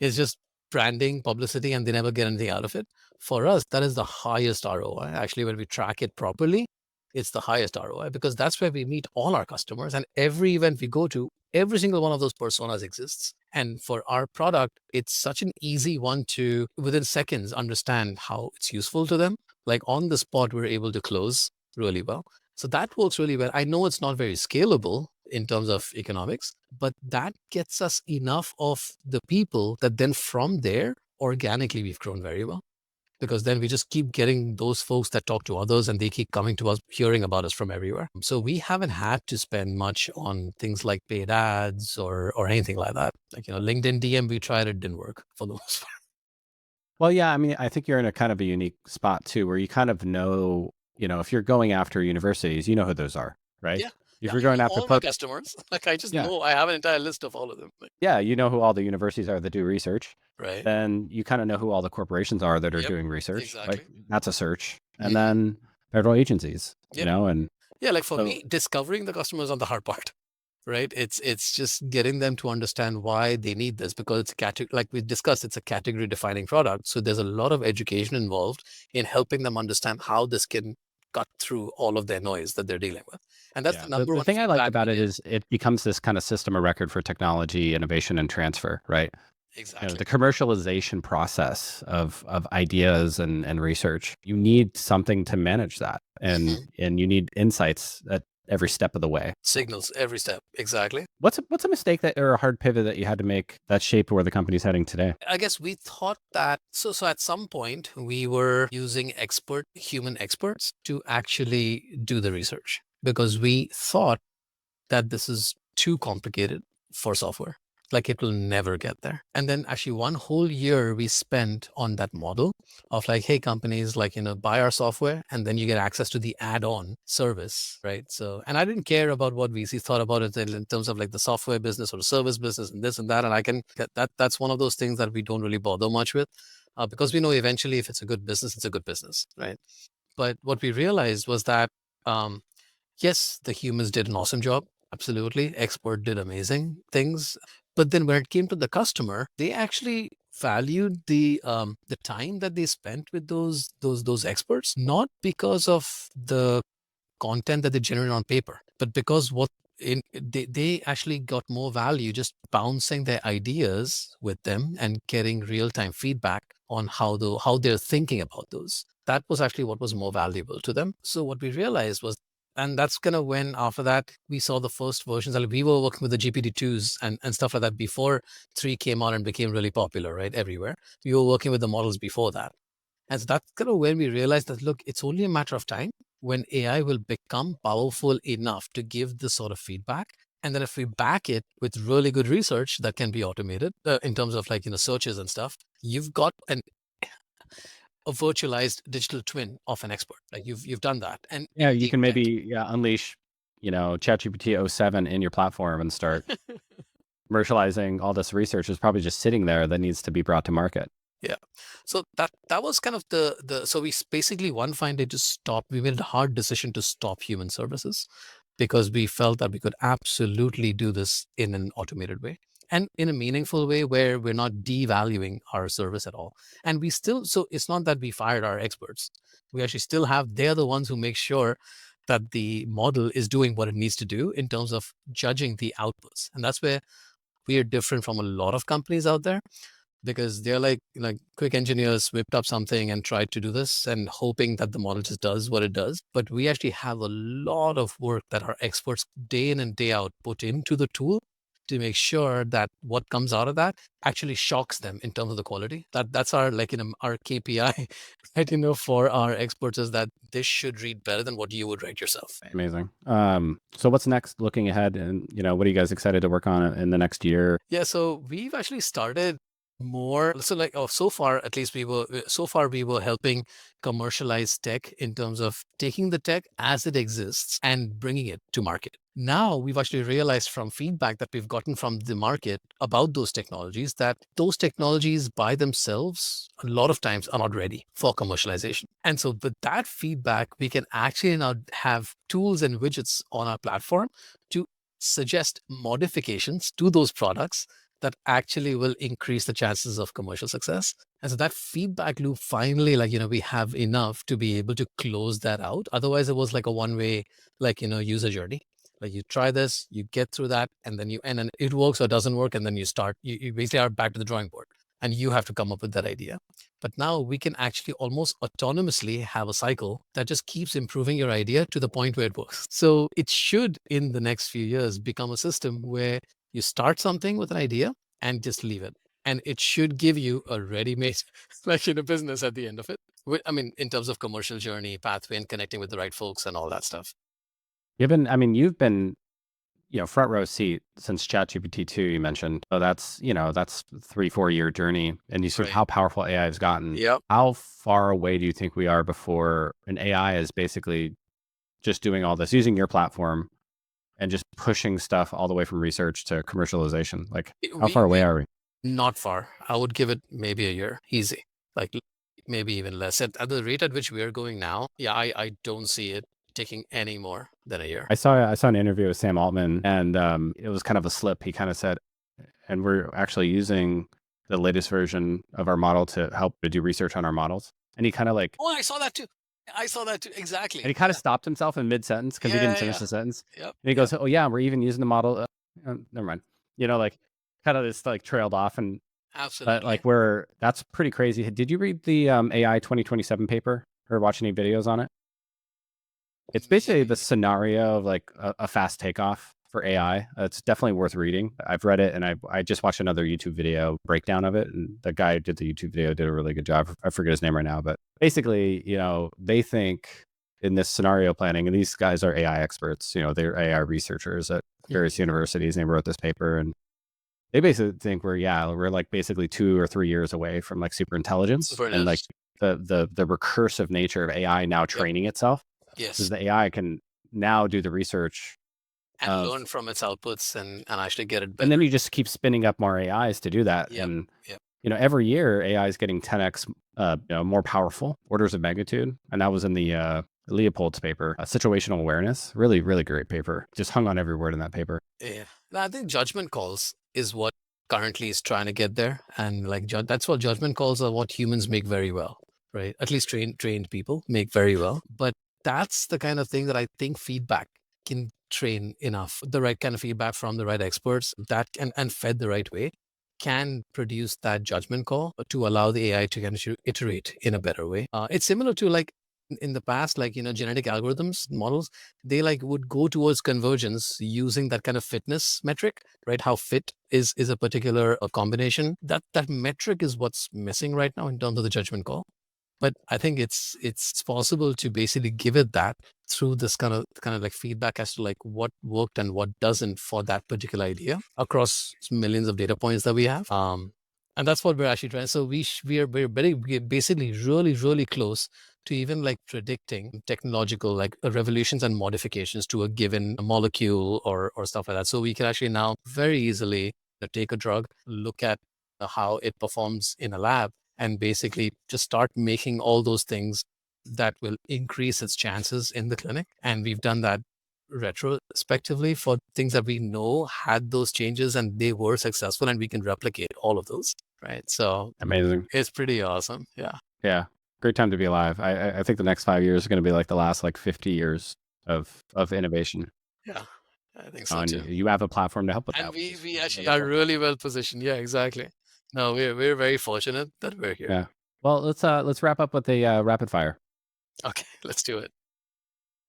[SPEAKER 2] It's just branding, publicity, and they never get anything out of it. For us, that is the highest ROI. Actually, when we track it properly, it's the highest ROI because that's where we meet all our customers. And every event we go to, every single one of those personas exists. And for our product, it's such an easy one to, within seconds, understand how it's useful to them. Like on the spot, we're able to close really well. So that works really well. I know it's not very scalable in terms of economics, but that gets us enough of the people that then from there, organically, we've grown very well. Because then we just keep getting those folks that talk to others and they keep coming to us, hearing about us from everywhere. So we haven't had to spend much on things like paid ads or anything like that. Like, LinkedIn DM, we tried, it didn't work for the most part.
[SPEAKER 1] Well, yeah, I mean, I think you're in a kind of a unique spot too, where you kind of know, if you're going after universities, you know who those are, right?
[SPEAKER 2] Yeah.
[SPEAKER 1] If
[SPEAKER 2] Yeah,
[SPEAKER 1] you're
[SPEAKER 2] I
[SPEAKER 1] going
[SPEAKER 2] know
[SPEAKER 1] after
[SPEAKER 2] all my customers. Like I just
[SPEAKER 1] yeah,
[SPEAKER 2] know I have an entire list of all of them. Like,
[SPEAKER 1] yeah, you know who all the universities are that do research.
[SPEAKER 2] right.
[SPEAKER 1] Then you kind of know who all the corporations are that are
[SPEAKER 2] Yep.
[SPEAKER 1] doing research. Like
[SPEAKER 2] Exactly.
[SPEAKER 1] that's a search, and
[SPEAKER 2] Mhm.
[SPEAKER 1] then federal agencies,
[SPEAKER 2] Yep.
[SPEAKER 1] and
[SPEAKER 2] Yeah, like for
[SPEAKER 1] so
[SPEAKER 2] me, discovering the customers on the hard part, right? It's just getting them to understand why they need this because it's like we discussed, it's a category defining product. So there's a lot of education involved in helping them understand how this can cut through all of their noise that they're dealing with. And that's
[SPEAKER 1] yeah.
[SPEAKER 2] the
[SPEAKER 1] The
[SPEAKER 2] number
[SPEAKER 1] the
[SPEAKER 2] one
[SPEAKER 1] thing I like
[SPEAKER 2] feedback we
[SPEAKER 1] about it
[SPEAKER 2] get.
[SPEAKER 1] is it becomes this kind of system of record for technology, innovation, and transfer, right?
[SPEAKER 2] Exactly.
[SPEAKER 1] The commercialization process of ideas and research, you need something to manage that, and
[SPEAKER 2] Mhm.
[SPEAKER 1] you need insights at every step of the way.
[SPEAKER 2] Signals every step. Exactly.
[SPEAKER 1] What's a mistake that or a hard pivot that you had to make that shaped where the company's heading today?
[SPEAKER 2] I guess we thought that so at some point we were using human experts to actually do the research because we thought that this is too complicated for software. Like it will never get there. And then actually one whole year we spent on that model of like, hey, companies like, buy our software and then you get access to the add-on service, right? So, and I didn't care about what VCs thought about it in terms of like the software business or the service business and this and that. And I can get that's one of those things that we don't really bother much with because we know eventually if it's a good business, it's a good business, right? But what we realized was that um, yes, the humans did an awesome job. Absolutely. Expert did amazing things. But then when it came to the customer, they actually valued the time that they spent with those experts, not because of the content that they generate on paper, but because they actually got more value just bouncing their ideas with them and getting real-time feedback on how they're thinking about those. That was actually what was more valuable to them. So what we realized was, and that's kind of when after that we saw the first versions. Like we were working with the GPT-2s and stuff like that before 3 came out and became really popular, right? Everywhere. We were working with the models before that. And so that's kind of when we realized that, look, it's only a matter of time when AI will become powerful enough to give this sort of feedback. And then if we back it with really good research that can be automated in terms of like, searches and stuff, you've got a virtualized digital twin of an expert. Like you've done that. And
[SPEAKER 1] Yeah, you
[SPEAKER 2] deep
[SPEAKER 1] can
[SPEAKER 2] tech.
[SPEAKER 1] maybe unleash, ChatGPT '07 in your platform and start commercializing all this research is probably just sitting there that needs to be brought to market.
[SPEAKER 2] Yeah. So that was kind of the so we basically one fine day just stopped. We made a hard decision to stop human services because we felt that we could absolutely do this in an automated way and in a meaningful way where we're not devaluing our service at all. And we still, so it's not that we fired our experts. We actually still have, they're the ones who make sure that the model is doing what it needs to do in terms of judging the outputs. And that's where we are different from a lot of companies out there because they're like quick engineers whipped up something and tried to do this and hoping that the model just does what it does. But we actually have a lot of work that our experts day in and day out put into the tool to make sure that what comes out of that actually shocks them in terms of the quality. That's our our KPI, right? For our experts is that this should read better than what you would write yourself.
[SPEAKER 1] Amazing. So what's next looking ahead, and what are you guys excited to work on in the next year?
[SPEAKER 2] Yeah, so we've actually started. more. So like, so far, at least we were helping commercialize tech in terms of taking the tech as it exists and bringing it to market. Now we've actually realized from feedback that we've gotten from the market about those technologies that those technologies by themselves a lot of times are not ready for commercialization. And so with that feedback, we can actually now have tools and widgets on our platform to suggest modifications to those products that actually will increase the chances of commercial success. And so that feedback loop finally, we have enough to be able to close that out. Otherwise, it was like a one-way, user journey. Like you try this, you get through that, and then and it works or doesn't work, and then you basically are back to the drawing board and you have to come up with that idea. But now we can actually almost autonomously have a cycle that just keeps improving your idea to the point where it works. So it should, in the next few years, become a system where you start something with an idea and just leave it. And it should give you a ready-made, business at the end of it. I mean, in terms of commercial journey, pathway, and connecting with the right folks and all that stuff.
[SPEAKER 1] You've been, front row seat since ChatGPT 2, you mentioned. So that's 3-4 year journey. And you sort of
[SPEAKER 2] Right.
[SPEAKER 1] how powerful AI has gotten.
[SPEAKER 2] Yep.
[SPEAKER 1] How far away do you think we are before an AI is basically just doing all this, using your platform and just pushing stuff all the way from research to commercialization? Like, how far away are we?
[SPEAKER 2] Not far. I would give it maybe a year, easy. Like maybe even less. At the rate at which we are going now, yeah, I don't see it taking any more than a year.
[SPEAKER 1] I saw an interview with Sam Altman, and it was kind of a slip. He kind of said, and we're actually using the latest version of our model to help to do research on our models. And he kind of like,
[SPEAKER 2] Oh, I saw that too.
[SPEAKER 1] and
[SPEAKER 2] Exactly.
[SPEAKER 1] he kind of stopped himself in mid sentence because he didn't
[SPEAKER 2] Yeah,
[SPEAKER 1] finish
[SPEAKER 2] yeah.
[SPEAKER 1] the sentence.
[SPEAKER 2] Yep.
[SPEAKER 1] And he
[SPEAKER 2] Yep.
[SPEAKER 1] goes, "Oh yeah, we're even using the model." Never mind. Like kind of just like trailed off, and but
[SPEAKER 2] Absolutely.
[SPEAKER 1] like that's pretty crazy. Did you read the AI 2027 paper or watch any videos on it? It's basically the
[SPEAKER 2] Maybe.
[SPEAKER 1] scenario of like a fast takeoff for AI. It's definitely worth reading. I've read it, and I just watched another YouTube video breakdown of it, and the guy who did the YouTube video did a really good job. I forget his name right now, but basically, they think in this scenario planning, and these guys are AI experts. They're AI researchers at various universities, and they wrote this paper, and they basically think we're like basically 2 or 3 years away from like super intelligence,
[SPEAKER 2] Super
[SPEAKER 1] and like
[SPEAKER 2] nice.
[SPEAKER 1] the recursive nature of AI now
[SPEAKER 2] Yep.
[SPEAKER 1] training itself is
[SPEAKER 2] Yes.
[SPEAKER 1] the AI can now do the research
[SPEAKER 2] And
[SPEAKER 1] of,
[SPEAKER 2] learn from its outputs and actually get it
[SPEAKER 1] and
[SPEAKER 2] better.
[SPEAKER 1] then you just keep spinning up more AIs to do that.
[SPEAKER 2] Yep.
[SPEAKER 1] And,
[SPEAKER 2] Yep.
[SPEAKER 1] every year AI is getting 10x, more powerful orders of magnitude. And that was in the Leopold's paper, situational awareness. Really, really great paper. Just hung on every word in that paper.
[SPEAKER 2] Yeah. Now, I think judgment calls is what currently is trying to get there. And like that's what judgment calls are what humans make very well, right? At least trained people make very well. But that's the kind of thing that I think feedback can train enough. The right kind of feedback from the right experts that and fed the right way can produce that judgment call to allow the AI to kind of iterate in a better way. It's similar to like in the past, like, genetic algorithms models, they like would go towards convergence using that kind of fitness metric, right? How fit is a particular combination. That metric is what's missing right now in terms of the judgment call. But I think it's possible to basically give it that through this kind of like feedback as to like what worked and what doesn't for that particular idea across millions of data points that we have. And that's what we're actually trying. So we're basically really really close to even like predicting technological like revolutions and modifications to a given molecule or stuff like that. So we can actually now very easily take a drug, look at how it performs in a lab, and basically just start making all those things that will increase its chances in the clinic. And we've done that retrospectively for things that we know had those changes and they were successful, and we can replicate all of those, right? So
[SPEAKER 1] Amazing.
[SPEAKER 2] it's pretty awesome. Yeah.
[SPEAKER 1] Yeah. Great time to be alive. I think the next 5 years is going to be like the last like 50 years of innovation.
[SPEAKER 2] Yeah, I think so
[SPEAKER 1] And
[SPEAKER 2] too.
[SPEAKER 1] you have a platform to help with
[SPEAKER 2] And
[SPEAKER 1] that, which
[SPEAKER 2] we
[SPEAKER 1] is
[SPEAKER 2] actually
[SPEAKER 1] really
[SPEAKER 2] are
[SPEAKER 1] cool.
[SPEAKER 2] really well positioned. Yeah, exactly. No, we're very fortunate that we're here.
[SPEAKER 1] Yeah. Well, let's wrap up with a rapid fire.
[SPEAKER 2] Okay, let's do it.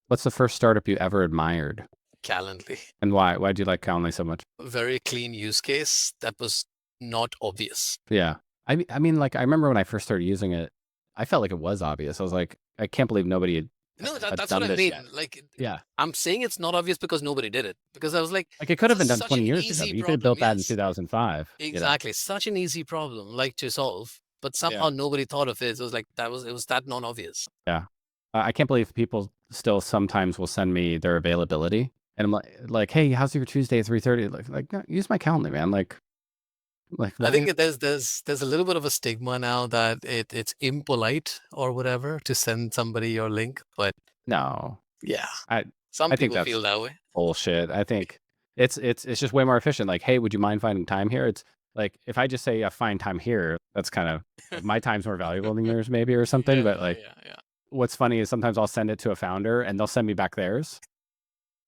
[SPEAKER 1] What's the first startup you ever admired,
[SPEAKER 2] Calendly.
[SPEAKER 1] and why? Why do you like Calendly so much?
[SPEAKER 2] Very clean use case that was not obvious.
[SPEAKER 1] Yeah. I mean, like I remember when I first started using it, I felt like it was obvious. I was like, I can't believe nobody
[SPEAKER 2] No,
[SPEAKER 1] have
[SPEAKER 2] that's what
[SPEAKER 1] done
[SPEAKER 2] I
[SPEAKER 1] this
[SPEAKER 2] mean.
[SPEAKER 1] yet.
[SPEAKER 2] Like,
[SPEAKER 1] Yeah.
[SPEAKER 2] I'm saying it's not obvious because nobody did it. Because I was like,
[SPEAKER 1] Like it could
[SPEAKER 2] this
[SPEAKER 1] have
[SPEAKER 2] is
[SPEAKER 1] been done
[SPEAKER 2] such
[SPEAKER 1] 20
[SPEAKER 2] an
[SPEAKER 1] years ago,
[SPEAKER 2] easy
[SPEAKER 1] but you could have
[SPEAKER 2] problem.
[SPEAKER 1] built that in
[SPEAKER 2] Yes,
[SPEAKER 1] 2005,
[SPEAKER 2] exactly. Such an easy problem, like to solve, but
[SPEAKER 1] Yeah.
[SPEAKER 2] somehow nobody thought of it. It was like it was that non-obvious.
[SPEAKER 1] Yeah. I can't believe people still sometimes will send me their availability. And I'm like, hey, how's your Tuesday at 3:30? Like, no, use my calendar, man. Like
[SPEAKER 2] I
[SPEAKER 1] why?
[SPEAKER 2] think there's a little bit of a stigma now that it's impolite or whatever to send somebody your link, but
[SPEAKER 1] No,
[SPEAKER 2] yeah,
[SPEAKER 1] I
[SPEAKER 2] some
[SPEAKER 1] I think
[SPEAKER 2] people feel
[SPEAKER 1] that's
[SPEAKER 2] that way.
[SPEAKER 1] bullshit. I think it's just way more efficient. Like, hey, would you mind finding time here? It's like if I just say I find time here, that's kind of my time's more valuable than yours, maybe, or something.
[SPEAKER 2] Yeah,
[SPEAKER 1] But
[SPEAKER 2] yeah,
[SPEAKER 1] like,
[SPEAKER 2] yeah, yeah.
[SPEAKER 1] what's funny is sometimes I'll send it to a founder and they'll send me back theirs,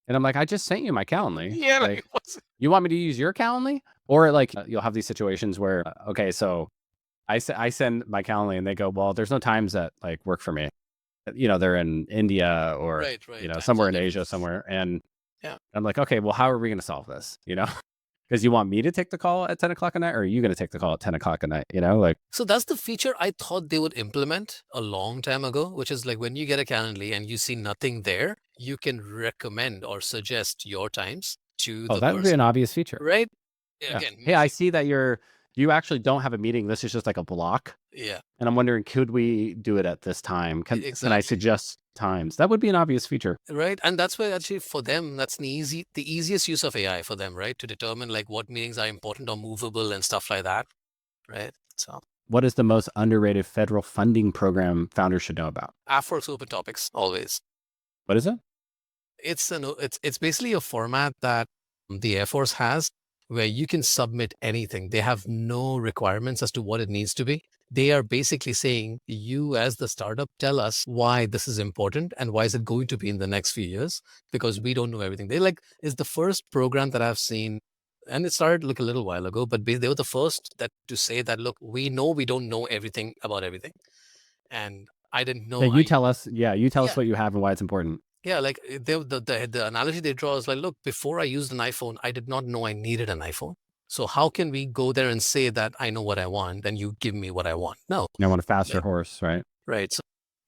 [SPEAKER 1] and I'm like, I just sent you my Calendly.
[SPEAKER 2] Yeah, like
[SPEAKER 1] Like, you want me to use your Calendly? Or like, you'll have these situations where, okay, so I send my Calendly and they go, well, there's no times that like work for me. They're in India or,
[SPEAKER 2] right. Time
[SPEAKER 1] somewhere
[SPEAKER 2] zone
[SPEAKER 1] in Asia
[SPEAKER 2] differences.
[SPEAKER 1] somewhere. And
[SPEAKER 2] Yeah.
[SPEAKER 1] I'm like, okay, well, how are we going to solve this? Because you want me to take the call at 10 o'clock at night, or are you going to take the call at 10 o'clock at night? Like,
[SPEAKER 2] So that's the feature I thought they would implement a long time ago, which is like when you get a Calendly and you see nothing there, you can recommend or suggest your times to
[SPEAKER 1] oh,
[SPEAKER 2] the
[SPEAKER 1] that would be an
[SPEAKER 2] person,
[SPEAKER 1] obvious feature.
[SPEAKER 2] right?
[SPEAKER 1] Yeah.
[SPEAKER 2] Again,
[SPEAKER 1] Hey, I
[SPEAKER 2] missing.
[SPEAKER 1] see that you actually don't have a meeting. This is just like a block.
[SPEAKER 2] Yeah,
[SPEAKER 1] And I'm wondering, could we do it at this time? Can I
[SPEAKER 2] exactly.
[SPEAKER 1] suggest times? That would be an obvious feature.
[SPEAKER 2] Right. And that's why actually for them, that's the easiest use of AI for them, right? To determine like what meetings are important or movable and stuff like that. Right. So
[SPEAKER 1] What is the most underrated federal funding program founders should know about?
[SPEAKER 2] AFWorks open topics always.
[SPEAKER 1] What is it?
[SPEAKER 2] It's basically a format that the Air Force has where you can submit anything. They have no requirements as to what it needs to be. They are basically saying, you as the startup, tell us why this is important and why is it going to be in the next few years, because we don't know everything. They like is the first program that I've seen, and it started like a little while ago, but they were the first that to say that, look, we know we don't know everything about everything. And I didn't
[SPEAKER 1] Yeah,
[SPEAKER 2] know
[SPEAKER 1] you tell us. Yeah, you tell us
[SPEAKER 2] yeah,
[SPEAKER 1] what you have and why it's important.
[SPEAKER 2] yeah, like the analogy they draw is like, look, before I used an iPhone, I did not know I needed an iPhone. So how can we go there and say that I know what I want, then you give me what I want? No,
[SPEAKER 1] I want a faster
[SPEAKER 2] like,
[SPEAKER 1] horse, right?
[SPEAKER 2] right. So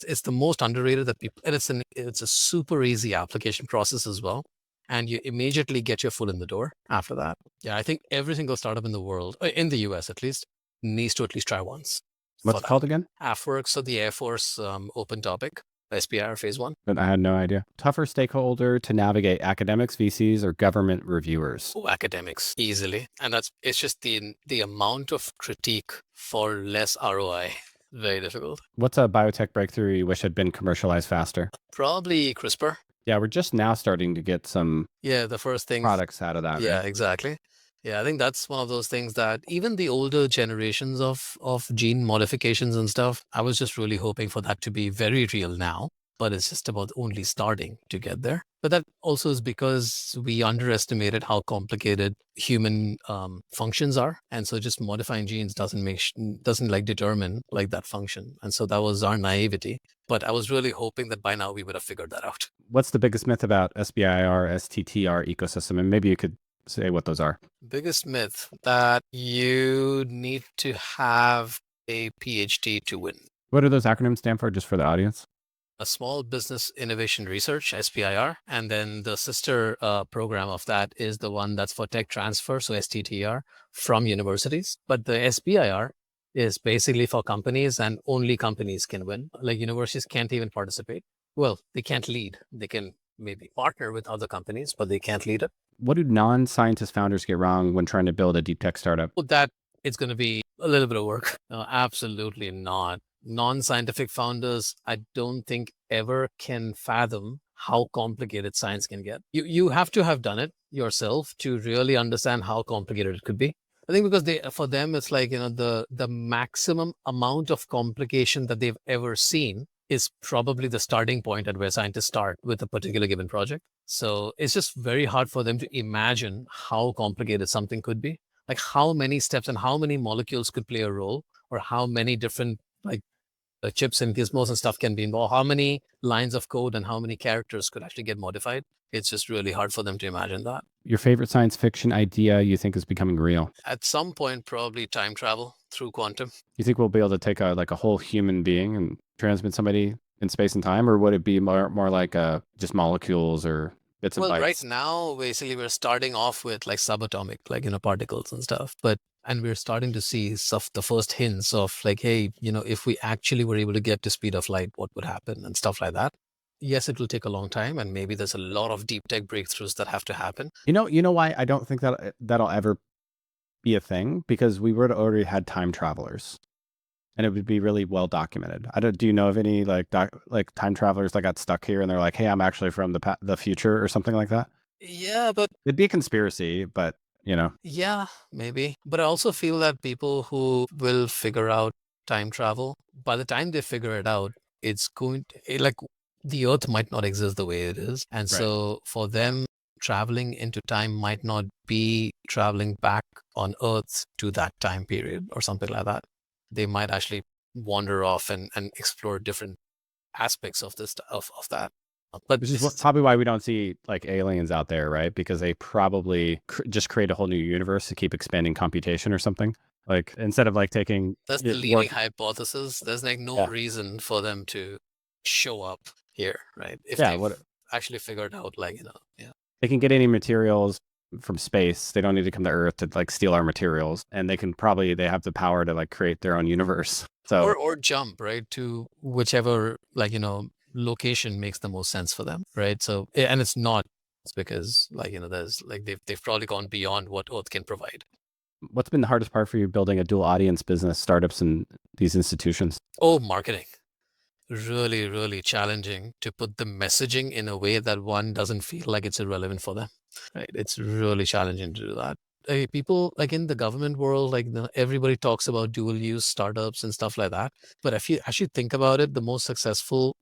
[SPEAKER 2] it's the most underrated that people, and it's a super easy application process as well, and you immediately get your foot in the door after that. Yeah, I think every single startup in the world, in the US at least, needs to at least try once
[SPEAKER 1] What's
[SPEAKER 2] for
[SPEAKER 1] it
[SPEAKER 2] that.
[SPEAKER 1] called again?
[SPEAKER 2] AFWorks or the Air Force open topic, SPR phase 1.
[SPEAKER 1] But I had no idea. Tougher stakeholder to navigate: academics, VCs, or government reviewers?
[SPEAKER 2] Oh, academics easily, and it's just the amount of critique for less ROI. Very difficult.
[SPEAKER 1] What's a biotech breakthrough you wish had been commercialized faster?
[SPEAKER 2] Probably CRISPR.
[SPEAKER 1] Yeah, we're just now starting to get some
[SPEAKER 2] Yeah, the first thing.
[SPEAKER 1] products out of that,
[SPEAKER 2] Yeah,
[SPEAKER 1] right?
[SPEAKER 2] exactly. Yeah, I think that's one of those things that even the older generations of gene modifications and stuff, I was just really hoping for that to be very real now, but it's just about only starting to get there. But that also is because we underestimated how complicated human functions are, and so just modifying genes doesn't like determine like that function, and so that was our naivety. But I was really hoping that by now we would have figured that out.
[SPEAKER 1] What's the biggest myth about SBIR, STTR ecosystem? And maybe you could say what those are.
[SPEAKER 2] Biggest myth that you need to have a PhD to win.
[SPEAKER 1] What do those acronyms stand for, just for the audience?
[SPEAKER 2] A Small Business Innovation Research, SBIR, and then the sister program of that is the one that's for tech transfer, so STTR, from universities. But the SBIR is basically for companies, and only companies can win. Like universities can't even participate. Well, they can't lead. They can maybe partner with other companies, but they can't lead it.
[SPEAKER 1] What do non-scientist founders get wrong when trying to build a deep tech startup?
[SPEAKER 2] Well, that it's going to be a little bit of work. No, absolutely not. Non-scientific founders, I don't think ever can fathom how complicated science can get. You have to have done it yourself to really understand how complicated it could be. I think because for them it's like the maximum amount of complication that they've ever seen is probably the starting point at where scientists start with a particular given project. So it's just very hard for them to imagine how complicated something could be. Like how many steps and how many molecules could play a role, or how many different like chips and gizmos and stuff can be involved, how many lines of code and how many characters could actually get modified. It's just really hard for them to imagine that.
[SPEAKER 1] Your favorite science fiction idea you think is becoming real?
[SPEAKER 2] At some point, probably time travel through quantum.
[SPEAKER 1] You think we'll be able to take a whole human being and transmit somebody in space and time, or would it be more like just molecules or bits and
[SPEAKER 2] Well, right
[SPEAKER 1] bytes?
[SPEAKER 2] now, basically, we're starting off with like subatomic, like, particles and stuff. And we're starting to see the first hints of like, hey, if we actually were able to get to speed of light, what would happen and stuff like that. Yes, it will take a long time. And maybe there's a lot of deep tech breakthroughs that have to happen.
[SPEAKER 1] You know why I don't think that that'll ever be a thing? Because we would already had time travelers, and it would be really well documented. I don't. Do you know of any like time travelers that got stuck here and they're like, "Hey, I'm actually from the future" or something like that?
[SPEAKER 2] Yeah, but
[SPEAKER 1] It'd be a conspiracy, but
[SPEAKER 2] yeah, maybe. But I also feel that people who will figure out time travel, by the time they figure it out, it's going to, like, the Earth might not exist the way it is. And
[SPEAKER 1] right.
[SPEAKER 2] so for them, traveling into time might not be traveling back on Earth to that time period or something like that. They might actually wander off and explore different aspects of this of that. But
[SPEAKER 1] Which is
[SPEAKER 2] this is
[SPEAKER 1] probably why we don't see like aliens out there, right? Because they probably just create a whole new universe to keep expanding computation or something. Like instead of like taking
[SPEAKER 2] That's the leading
[SPEAKER 1] work,
[SPEAKER 2] hypothesis. There's like no
[SPEAKER 1] yeah,
[SPEAKER 2] reason for them to show up here, right? If
[SPEAKER 1] yeah.
[SPEAKER 2] they've
[SPEAKER 1] What
[SPEAKER 2] actually figured out, like, yeah.
[SPEAKER 1] they can get any materials from space. They don't need to come to Earth to like steal our materials, and they have the power to like create their own universe. So
[SPEAKER 2] Or jump, right, to whichever, like, location makes the most sense for them, right? So, and it's because, like, there's like they've probably gone beyond what Earth can provide.
[SPEAKER 1] what's been the hardest part for you building a dual audience business, startups, and these institutions?
[SPEAKER 2] Oh, marketing. Really, really challenging to put the messaging in a way that one doesn't feel like it's irrelevant for them. Right? It's really challenging to do that. People like in the government world, like everybody talks about dual use startups and stuff like that. But if you actually think about it, the most successful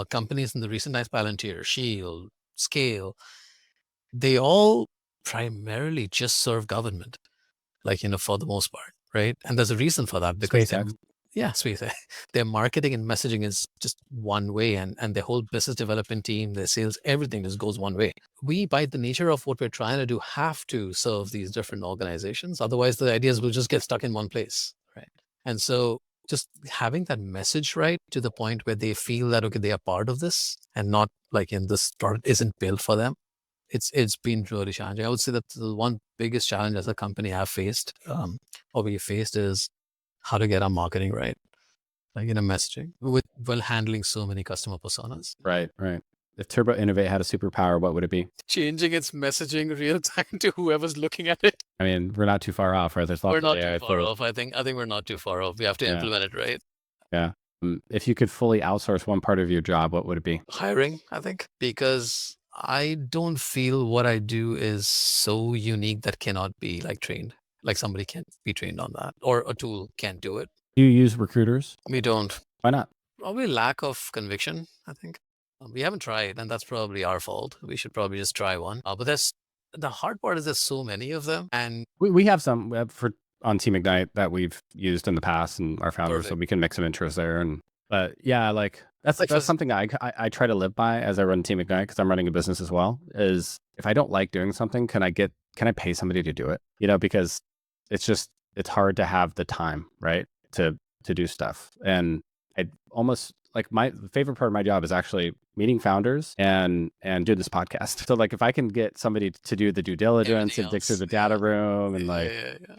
[SPEAKER 2] companies in the recent times, Palantir, Shield, Scale, they all primarily just serve government, like, for the most part, right? And there's a reason for that because
[SPEAKER 1] SpaceX.
[SPEAKER 2] yeah, sweet. Their marketing and messaging is just one way, and their whole business development team, their sales, everything just goes one way. We, by the nature of what we're trying to do, have to serve these different organizations. Otherwise, the ideas will just get stuck in one place, right? And so just having that message right to the point where they feel that, okay, they are part of this and not like in this product isn't built for them. It's been really challenging. I would say that the one biggest challenge as a company I've faced, or we faced, is how to get our marketing right, like messaging while handling so many customer personas.
[SPEAKER 1] Right, right. If TurboInnovate had a superpower, what would it be?
[SPEAKER 2] Changing its messaging real time to whoever's looking at it.
[SPEAKER 1] I mean, we're not too far off, right? There's
[SPEAKER 2] We're
[SPEAKER 1] lots of
[SPEAKER 2] not too
[SPEAKER 1] AI
[SPEAKER 2] far
[SPEAKER 1] tools.
[SPEAKER 2] off. I think we're not too far off. We have to
[SPEAKER 1] Yeah,
[SPEAKER 2] implement it right.
[SPEAKER 1] yeah. If you could fully outsource one part of your job, what would it be?
[SPEAKER 2] Hiring, I think, because I don't feel what I do is so unique that cannot be like trained. Like somebody can't be trained on that, or a tool can't do it.
[SPEAKER 1] Do you use recruiters?
[SPEAKER 2] We don't.
[SPEAKER 1] Why not?
[SPEAKER 2] Probably lack of conviction, I think. We haven't tried, and that's probably our fault. We should probably just try one. But the hard part is there's so many of them, and
[SPEAKER 1] We have some for on Team Ignite that we've used in the past, and our founders, so
[SPEAKER 2] perfect.
[SPEAKER 1] we can make some intros there. And but yeah, like
[SPEAKER 2] Like
[SPEAKER 1] that's something I try to live by as I run Team Ignite because I'm running a business as well. Is if I don't like doing something, can I pay somebody to do it? Because it's hard to have the time, right, to do stuff. And I almost like my favorite part of my job is actually meeting founders and do this podcast. So like if I can get somebody to do the due diligence
[SPEAKER 2] everything
[SPEAKER 1] and dig through
[SPEAKER 2] else.
[SPEAKER 1] the
[SPEAKER 2] Yeah.
[SPEAKER 1] data room and
[SPEAKER 2] Yeah,
[SPEAKER 1] like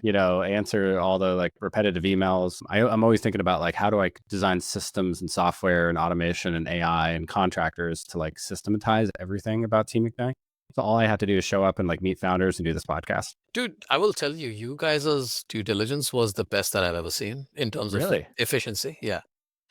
[SPEAKER 2] yeah, yeah.
[SPEAKER 1] answer all the like repetitive emails. I'm always thinking about like how do I design systems and software and automation and AI and contractors to like systematize everything about Team Ignite. So all I have to do is show up and like meet founders and do this podcast.
[SPEAKER 2] Dude, I will tell you, you guys' due diligence was the best that I've ever seen in terms of like
[SPEAKER 1] Really?
[SPEAKER 2] efficiency. Yeah.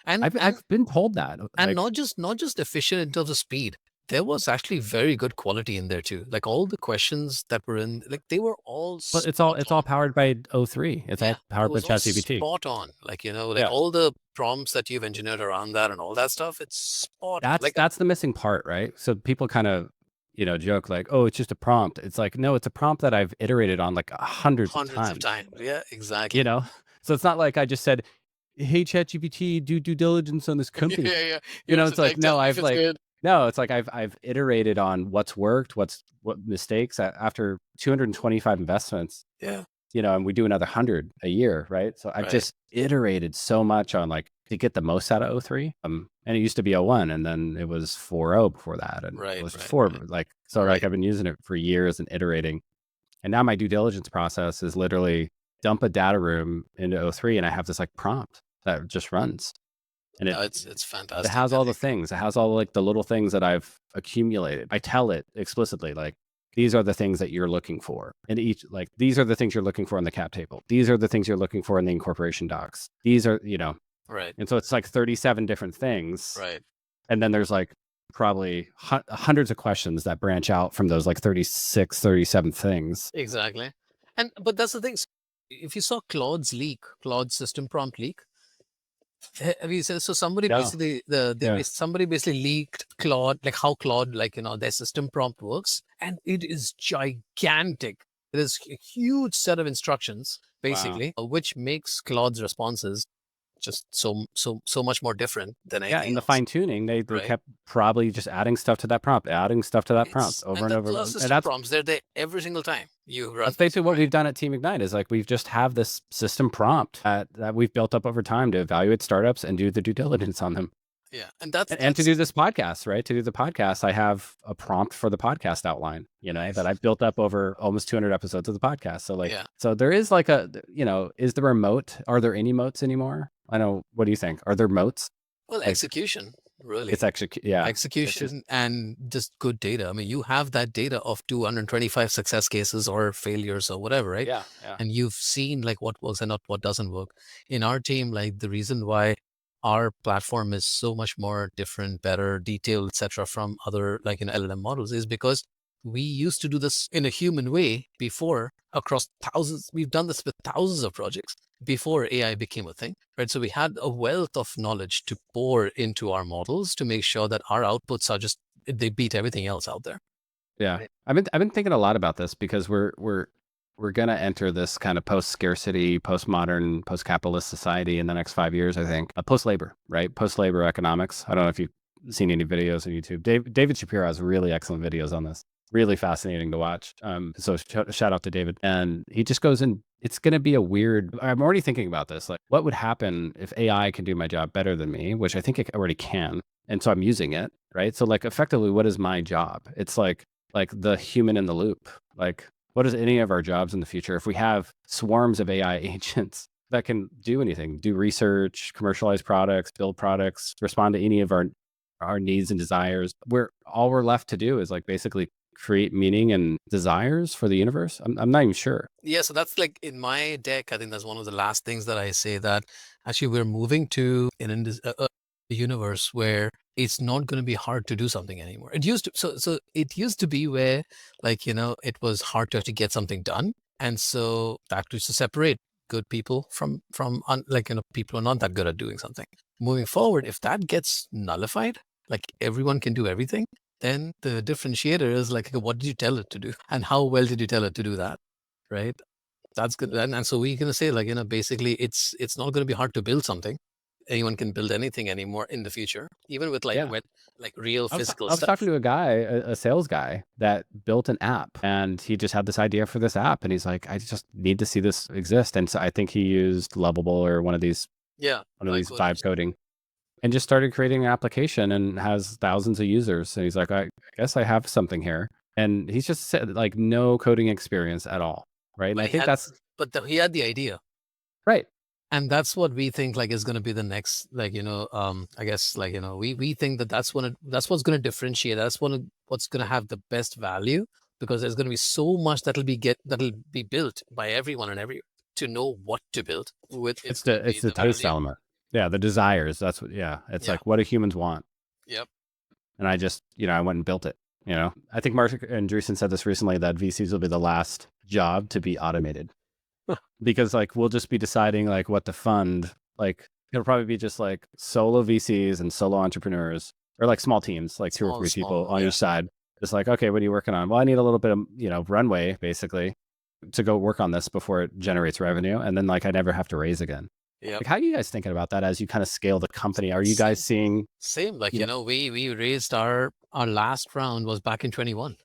[SPEAKER 2] And
[SPEAKER 1] I've been told that.
[SPEAKER 2] and
[SPEAKER 1] Like,
[SPEAKER 2] not just efficient in terms of speed. There was actually very good quality in there too. Like all the questions that were in, like they were all
[SPEAKER 1] but
[SPEAKER 2] spot
[SPEAKER 1] it's
[SPEAKER 2] on.
[SPEAKER 1] all powered by O3. It's
[SPEAKER 2] Yeah,
[SPEAKER 1] all
[SPEAKER 2] it
[SPEAKER 1] powered by
[SPEAKER 2] was all
[SPEAKER 1] ChatGPT.
[SPEAKER 2] spot on. Like, like
[SPEAKER 1] Yeah.
[SPEAKER 2] all the prompts that you've engineered around that and all that stuff, it's spot on. Like
[SPEAKER 1] That's the missing part, right? So people kind of, joke like, "Oh, it's just a prompt." It's like, no, it's a prompt that I've iterated on like hundreds of
[SPEAKER 2] hundreds of
[SPEAKER 1] times,
[SPEAKER 2] times. Yeah,
[SPEAKER 1] you
[SPEAKER 2] exactly.
[SPEAKER 1] know? So it's not like I just said, "Hey, ChatGPT, do due diligence on this
[SPEAKER 2] Yeah,
[SPEAKER 1] company."
[SPEAKER 2] yeah. You have to
[SPEAKER 1] It's like,
[SPEAKER 2] like tell
[SPEAKER 1] no,
[SPEAKER 2] me if it's good.
[SPEAKER 1] it's like I've iterated on what's worked, what mistakes after 225 investments,
[SPEAKER 2] Yeah,
[SPEAKER 1] and we do another 100 a year, right? So I've
[SPEAKER 2] right.
[SPEAKER 1] just iterated so much on like to get the most out of O3. And it used to be O1, and then it was 4.0 before that, and it was just 4. Like, so like I've been using it for years and iterating. And now my due diligence process is literally dump a data room into O3, and I have this like prompt that just runs. And
[SPEAKER 2] it's fantastic.
[SPEAKER 1] it has all the things. It has all like the little things that I've accumulated. I tell it explicitly, like, these are the things that you're looking for. And each, like, these are the things you're looking for in the cap table. These are the things you're looking for in the incorporation docs. These are, you know.
[SPEAKER 2] Right.
[SPEAKER 1] And so it's like 37 different things.
[SPEAKER 2] Right.
[SPEAKER 1] And then there's like probably hundreds of questions that branch out from those like 36, 37 things.
[SPEAKER 2] Exactly. But that's the thing. If you saw Claude's system prompt leak, have you said so? Somebody basically somebody basically leaked Claude, like how Claude, like, you know, their system prompt works, and it is gigantic. It is a huge set of instructions, basically, which makes Claude's responses just so much more different than anything else.
[SPEAKER 1] In the fine tuning, they kept probably just adding stuff to that prompt, over and over.
[SPEAKER 2] And that's prompts. They're there every single time you run.
[SPEAKER 1] That's basically what we've done at Team Ignite. Is like we've just have this system prompt that we've built up over time to evaluate startups and do the due diligence on them.
[SPEAKER 2] Yeah, and that's
[SPEAKER 1] to do this podcast, right? To do the podcast, I have a prompt for the podcast outline, you know, that I've built up over almost 200 episodes of the podcast. So like, so there is like a, you know, is there a moat? Are there any moats anymore? I know. What do you think? Are there moats?
[SPEAKER 2] Well, like, execution, really.
[SPEAKER 1] It's
[SPEAKER 2] execution and just good data. I mean, you have that data of 225 success cases or failures or whatever, right?
[SPEAKER 1] Yeah.
[SPEAKER 2] And you've seen like what works and not what doesn't work. In our team, like the reason why our platform is so much more different, better, detailed, etc., from other, like, you know, LLM models is because we used to do this in a human way before across thousands. We've done this with thousands of projects before AI became a thing, right? So we had a wealth of knowledge to pour into our models to make sure that our outputs are just, they beat everything else out there.
[SPEAKER 1] Yeah. Right. I've been thinking a lot about this because we're going to enter this kind of post-scarcity, post-modern, post-capitalist society in the next 5 years, I think. Post-labor, right? Post-labor economics. I don't know if you've seen any videos on YouTube. David Shapiro has really excellent videos on this. Really fascinating to watch. So shout out to David. And he just goes in, it's going to be a weird, I'm already thinking about this. Like, what would happen if AI can do my job better than me, which I think it already can. And so I'm using it, right? So like effectively, what is my job? It's like the human in the loop. Like, what is any of our jobs in the future if we have swarms of AI agents that can do anything, do research, commercialize products, build products, respond to any of our needs and desires? All we're left to do is like basically create meaning and desires for the universe. I'm not even sure.
[SPEAKER 2] Yeah, so that's like in my deck, I think that's one of the last things that I say, that actually we're moving to a universe where it's not going to be hard to do something anymore. It used to, so it used to be where, like, you know, it was hard to actually get something done. And so that used to separate good people from like, you know, people who are not that good at doing something. Moving forward, if that gets nullified, like everyone can do everything, then the differentiator is like, what did you tell it to do? And how well did you tell it to do that? Right? That's good. And so we're going to say, like, you know, basically it's not going to be hard to build something. Anyone can build anything anymore in the future, even with like real physical stuff.
[SPEAKER 1] I was talking to a guy, a sales guy that built an app, and he just had this idea for this app, and he's like, I just need to see this exist. And so I think he used Lovable or one of these vibe coding, and just started creating an application and has thousands of users. And he's like, I guess I have something here. And he's just said like no coding experience at all. Right. And I think
[SPEAKER 2] he had the idea.
[SPEAKER 1] Right.
[SPEAKER 2] And that's what we think like is going to be the next, like, you know, I guess, like, you know, we think that's what's going to differentiate. That's what's going to have the best value, because there's going to be so much that'll be built by everyone and every to know what to build with.
[SPEAKER 1] It's the taste element. Yeah. The desires. That's what, it's like, what do humans want?
[SPEAKER 2] Yep.
[SPEAKER 1] And I just, you know, I went and built it, you know. I think Mark Andreessen said this recently, that VCs will be the last job to be automated. Because like we'll just be deciding like what to fund. Like it'll probably be just like solo VCs and solo entrepreneurs, or like small teams, like two or three people on each side. Just like, okay, what are you working on? Well, I need a little bit of, you know, runway basically to go work on this before it generates revenue. And then like I never have to raise again.
[SPEAKER 2] Yeah.
[SPEAKER 1] Like, how are you guys thinking about that as you kind of scale the company? Are you guys seeing
[SPEAKER 2] same? Like, you know, we raised our last round was back in 21.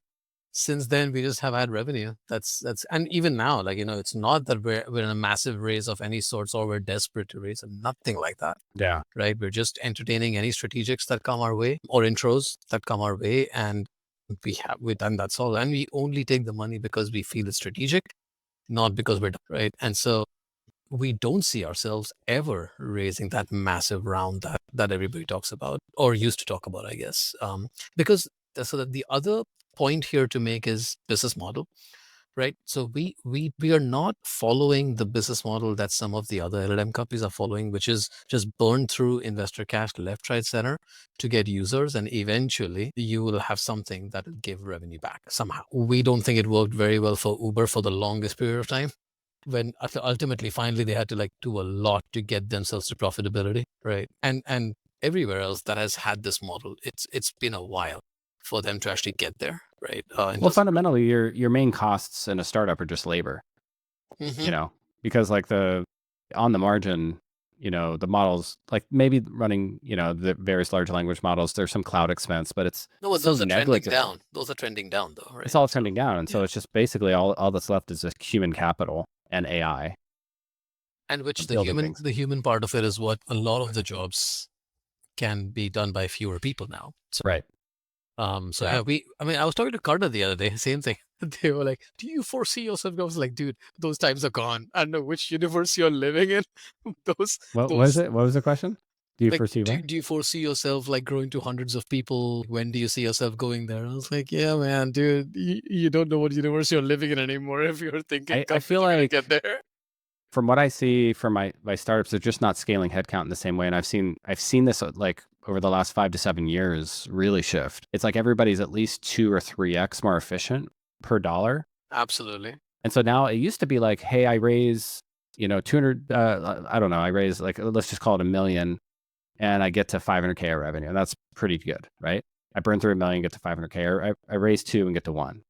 [SPEAKER 2] since then we just have had revenue. That's and even now, like, it's not that we're in a massive raise of any sorts or we're desperate to raise, and nothing like that.
[SPEAKER 1] Yeah.
[SPEAKER 2] Right? We're just entertaining any strategics that come our way or intros that come our way, and we've done that's all. And we only take the money because we feel it's strategic, not because we're done, right. And so we don't see ourselves ever raising that massive round that everybody talks about or used to talk about, I guess. Because so that the other point here to make is business model, right? So we are not following the business model that some of the other LLM companies are following, which is just burn through investor cash left, right, center to get users, and eventually you will have something that will give revenue back somehow. We don't think it worked very well for Uber for the longest period of time, when ultimately finally they had to do a lot to get themselves to profitability, right? And everywhere else that has had this model, it's been a while for them to actually get there, right?
[SPEAKER 1] Well, fundamentally, your main costs in a startup are just labor, because on the margin, the models, like maybe running, the various large language models, there's some cloud expense, but it's
[SPEAKER 2] no, but
[SPEAKER 1] so
[SPEAKER 2] those are trending
[SPEAKER 1] negligible.
[SPEAKER 2] down. Those are trending down, though, right?
[SPEAKER 1] It's all trending down. And so
[SPEAKER 2] yeah.
[SPEAKER 1] it's just basically all that's left is just human capital and AI.
[SPEAKER 2] And which the
[SPEAKER 1] building things.
[SPEAKER 2] human part of it is what a lot of the jobs can be done by fewer people now. So,
[SPEAKER 1] Right.
[SPEAKER 2] So
[SPEAKER 1] Yeah.
[SPEAKER 2] I was talking to Carter the other day, same thing. They were like, do you foresee yourself? I was like, dude, those times are gone. I don't know which universe you're living in.
[SPEAKER 1] What was it? What was the question? Do you
[SPEAKER 2] like,
[SPEAKER 1] foresee what?
[SPEAKER 2] do you foresee yourself growing to hundreds of people? When do you see yourself going there? I was like, yeah, man, dude, you don't know what universe you're living in anymore if you're thinking
[SPEAKER 1] I feel
[SPEAKER 2] companies are going to
[SPEAKER 1] like
[SPEAKER 2] get there.
[SPEAKER 1] from what I see from my startups, they're just not scaling headcount in the same way. And I've seen this over the last 5 to 7 years really shift. It's like everybody's at least 2 or 3x more efficient per dollar.
[SPEAKER 2] Absolutely.
[SPEAKER 1] And so now it used to be like, hey, I raise, 200, I don't know, I raise let's just call it $1 million, and I get to 500K of revenue. And that's pretty good, right? I burn through $1 million, get to 500K, or I raise 2 and get to 1.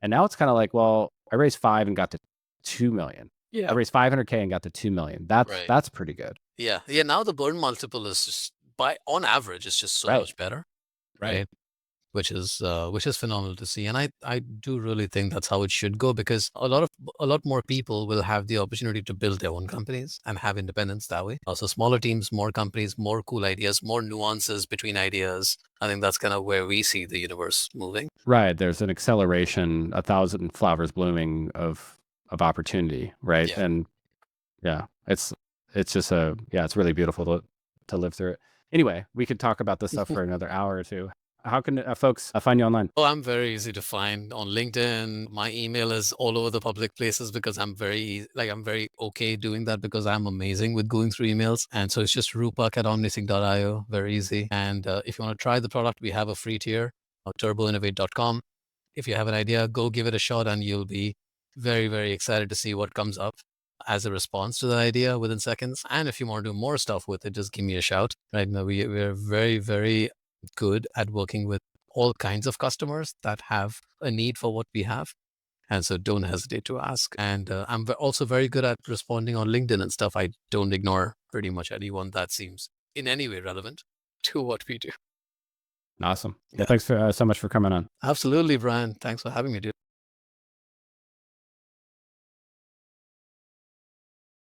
[SPEAKER 1] And now it's kind of like, well, I raised 5 and got to 2 million.
[SPEAKER 2] Yeah.
[SPEAKER 1] I raised 500K and got to 2 million. That's pretty good.
[SPEAKER 2] Yeah. Now the burn multiple is just on average, it's just so much better, right? Which is phenomenal to see. And I do really think that's how it should go, because a lot more people will have the opportunity to build their own companies and have independence that way. Also, smaller teams, more companies, more cool ideas, more nuances between ideas. I think that's kind of where we see the universe moving.
[SPEAKER 1] Right. There's an acceleration, 1,000 flowers blooming of opportunity, right?
[SPEAKER 2] Yeah.
[SPEAKER 1] And yeah, it's just it's really beautiful to live through it. Anyway, we could talk about this stuff for another hour or two. How can folks find you online?
[SPEAKER 2] Oh, I'm very easy to find on LinkedIn. My email is all over the public places because I'm very okay doing that, because I'm amazing with going through emails. And so it's just Rupak at OmniSync.io, very easy. And if you want to try the product, we have a free tier of TurboInnovate.com. If you have an idea, go give it a shot, and you'll be very, very excited to see what comes up as a response to the idea within seconds. And if you want to do more stuff with it, just give me a shout. Right now, we're very, very good at working with all kinds of customers that have a need for what we have. And so don't hesitate to ask. And I'm also very good at responding on LinkedIn and stuff. I don't ignore pretty much anyone that seems in any way relevant to what we do.
[SPEAKER 1] Awesome. Well, thanks so much for coming on.
[SPEAKER 2] Absolutely, Brian. Thanks for having me, dude.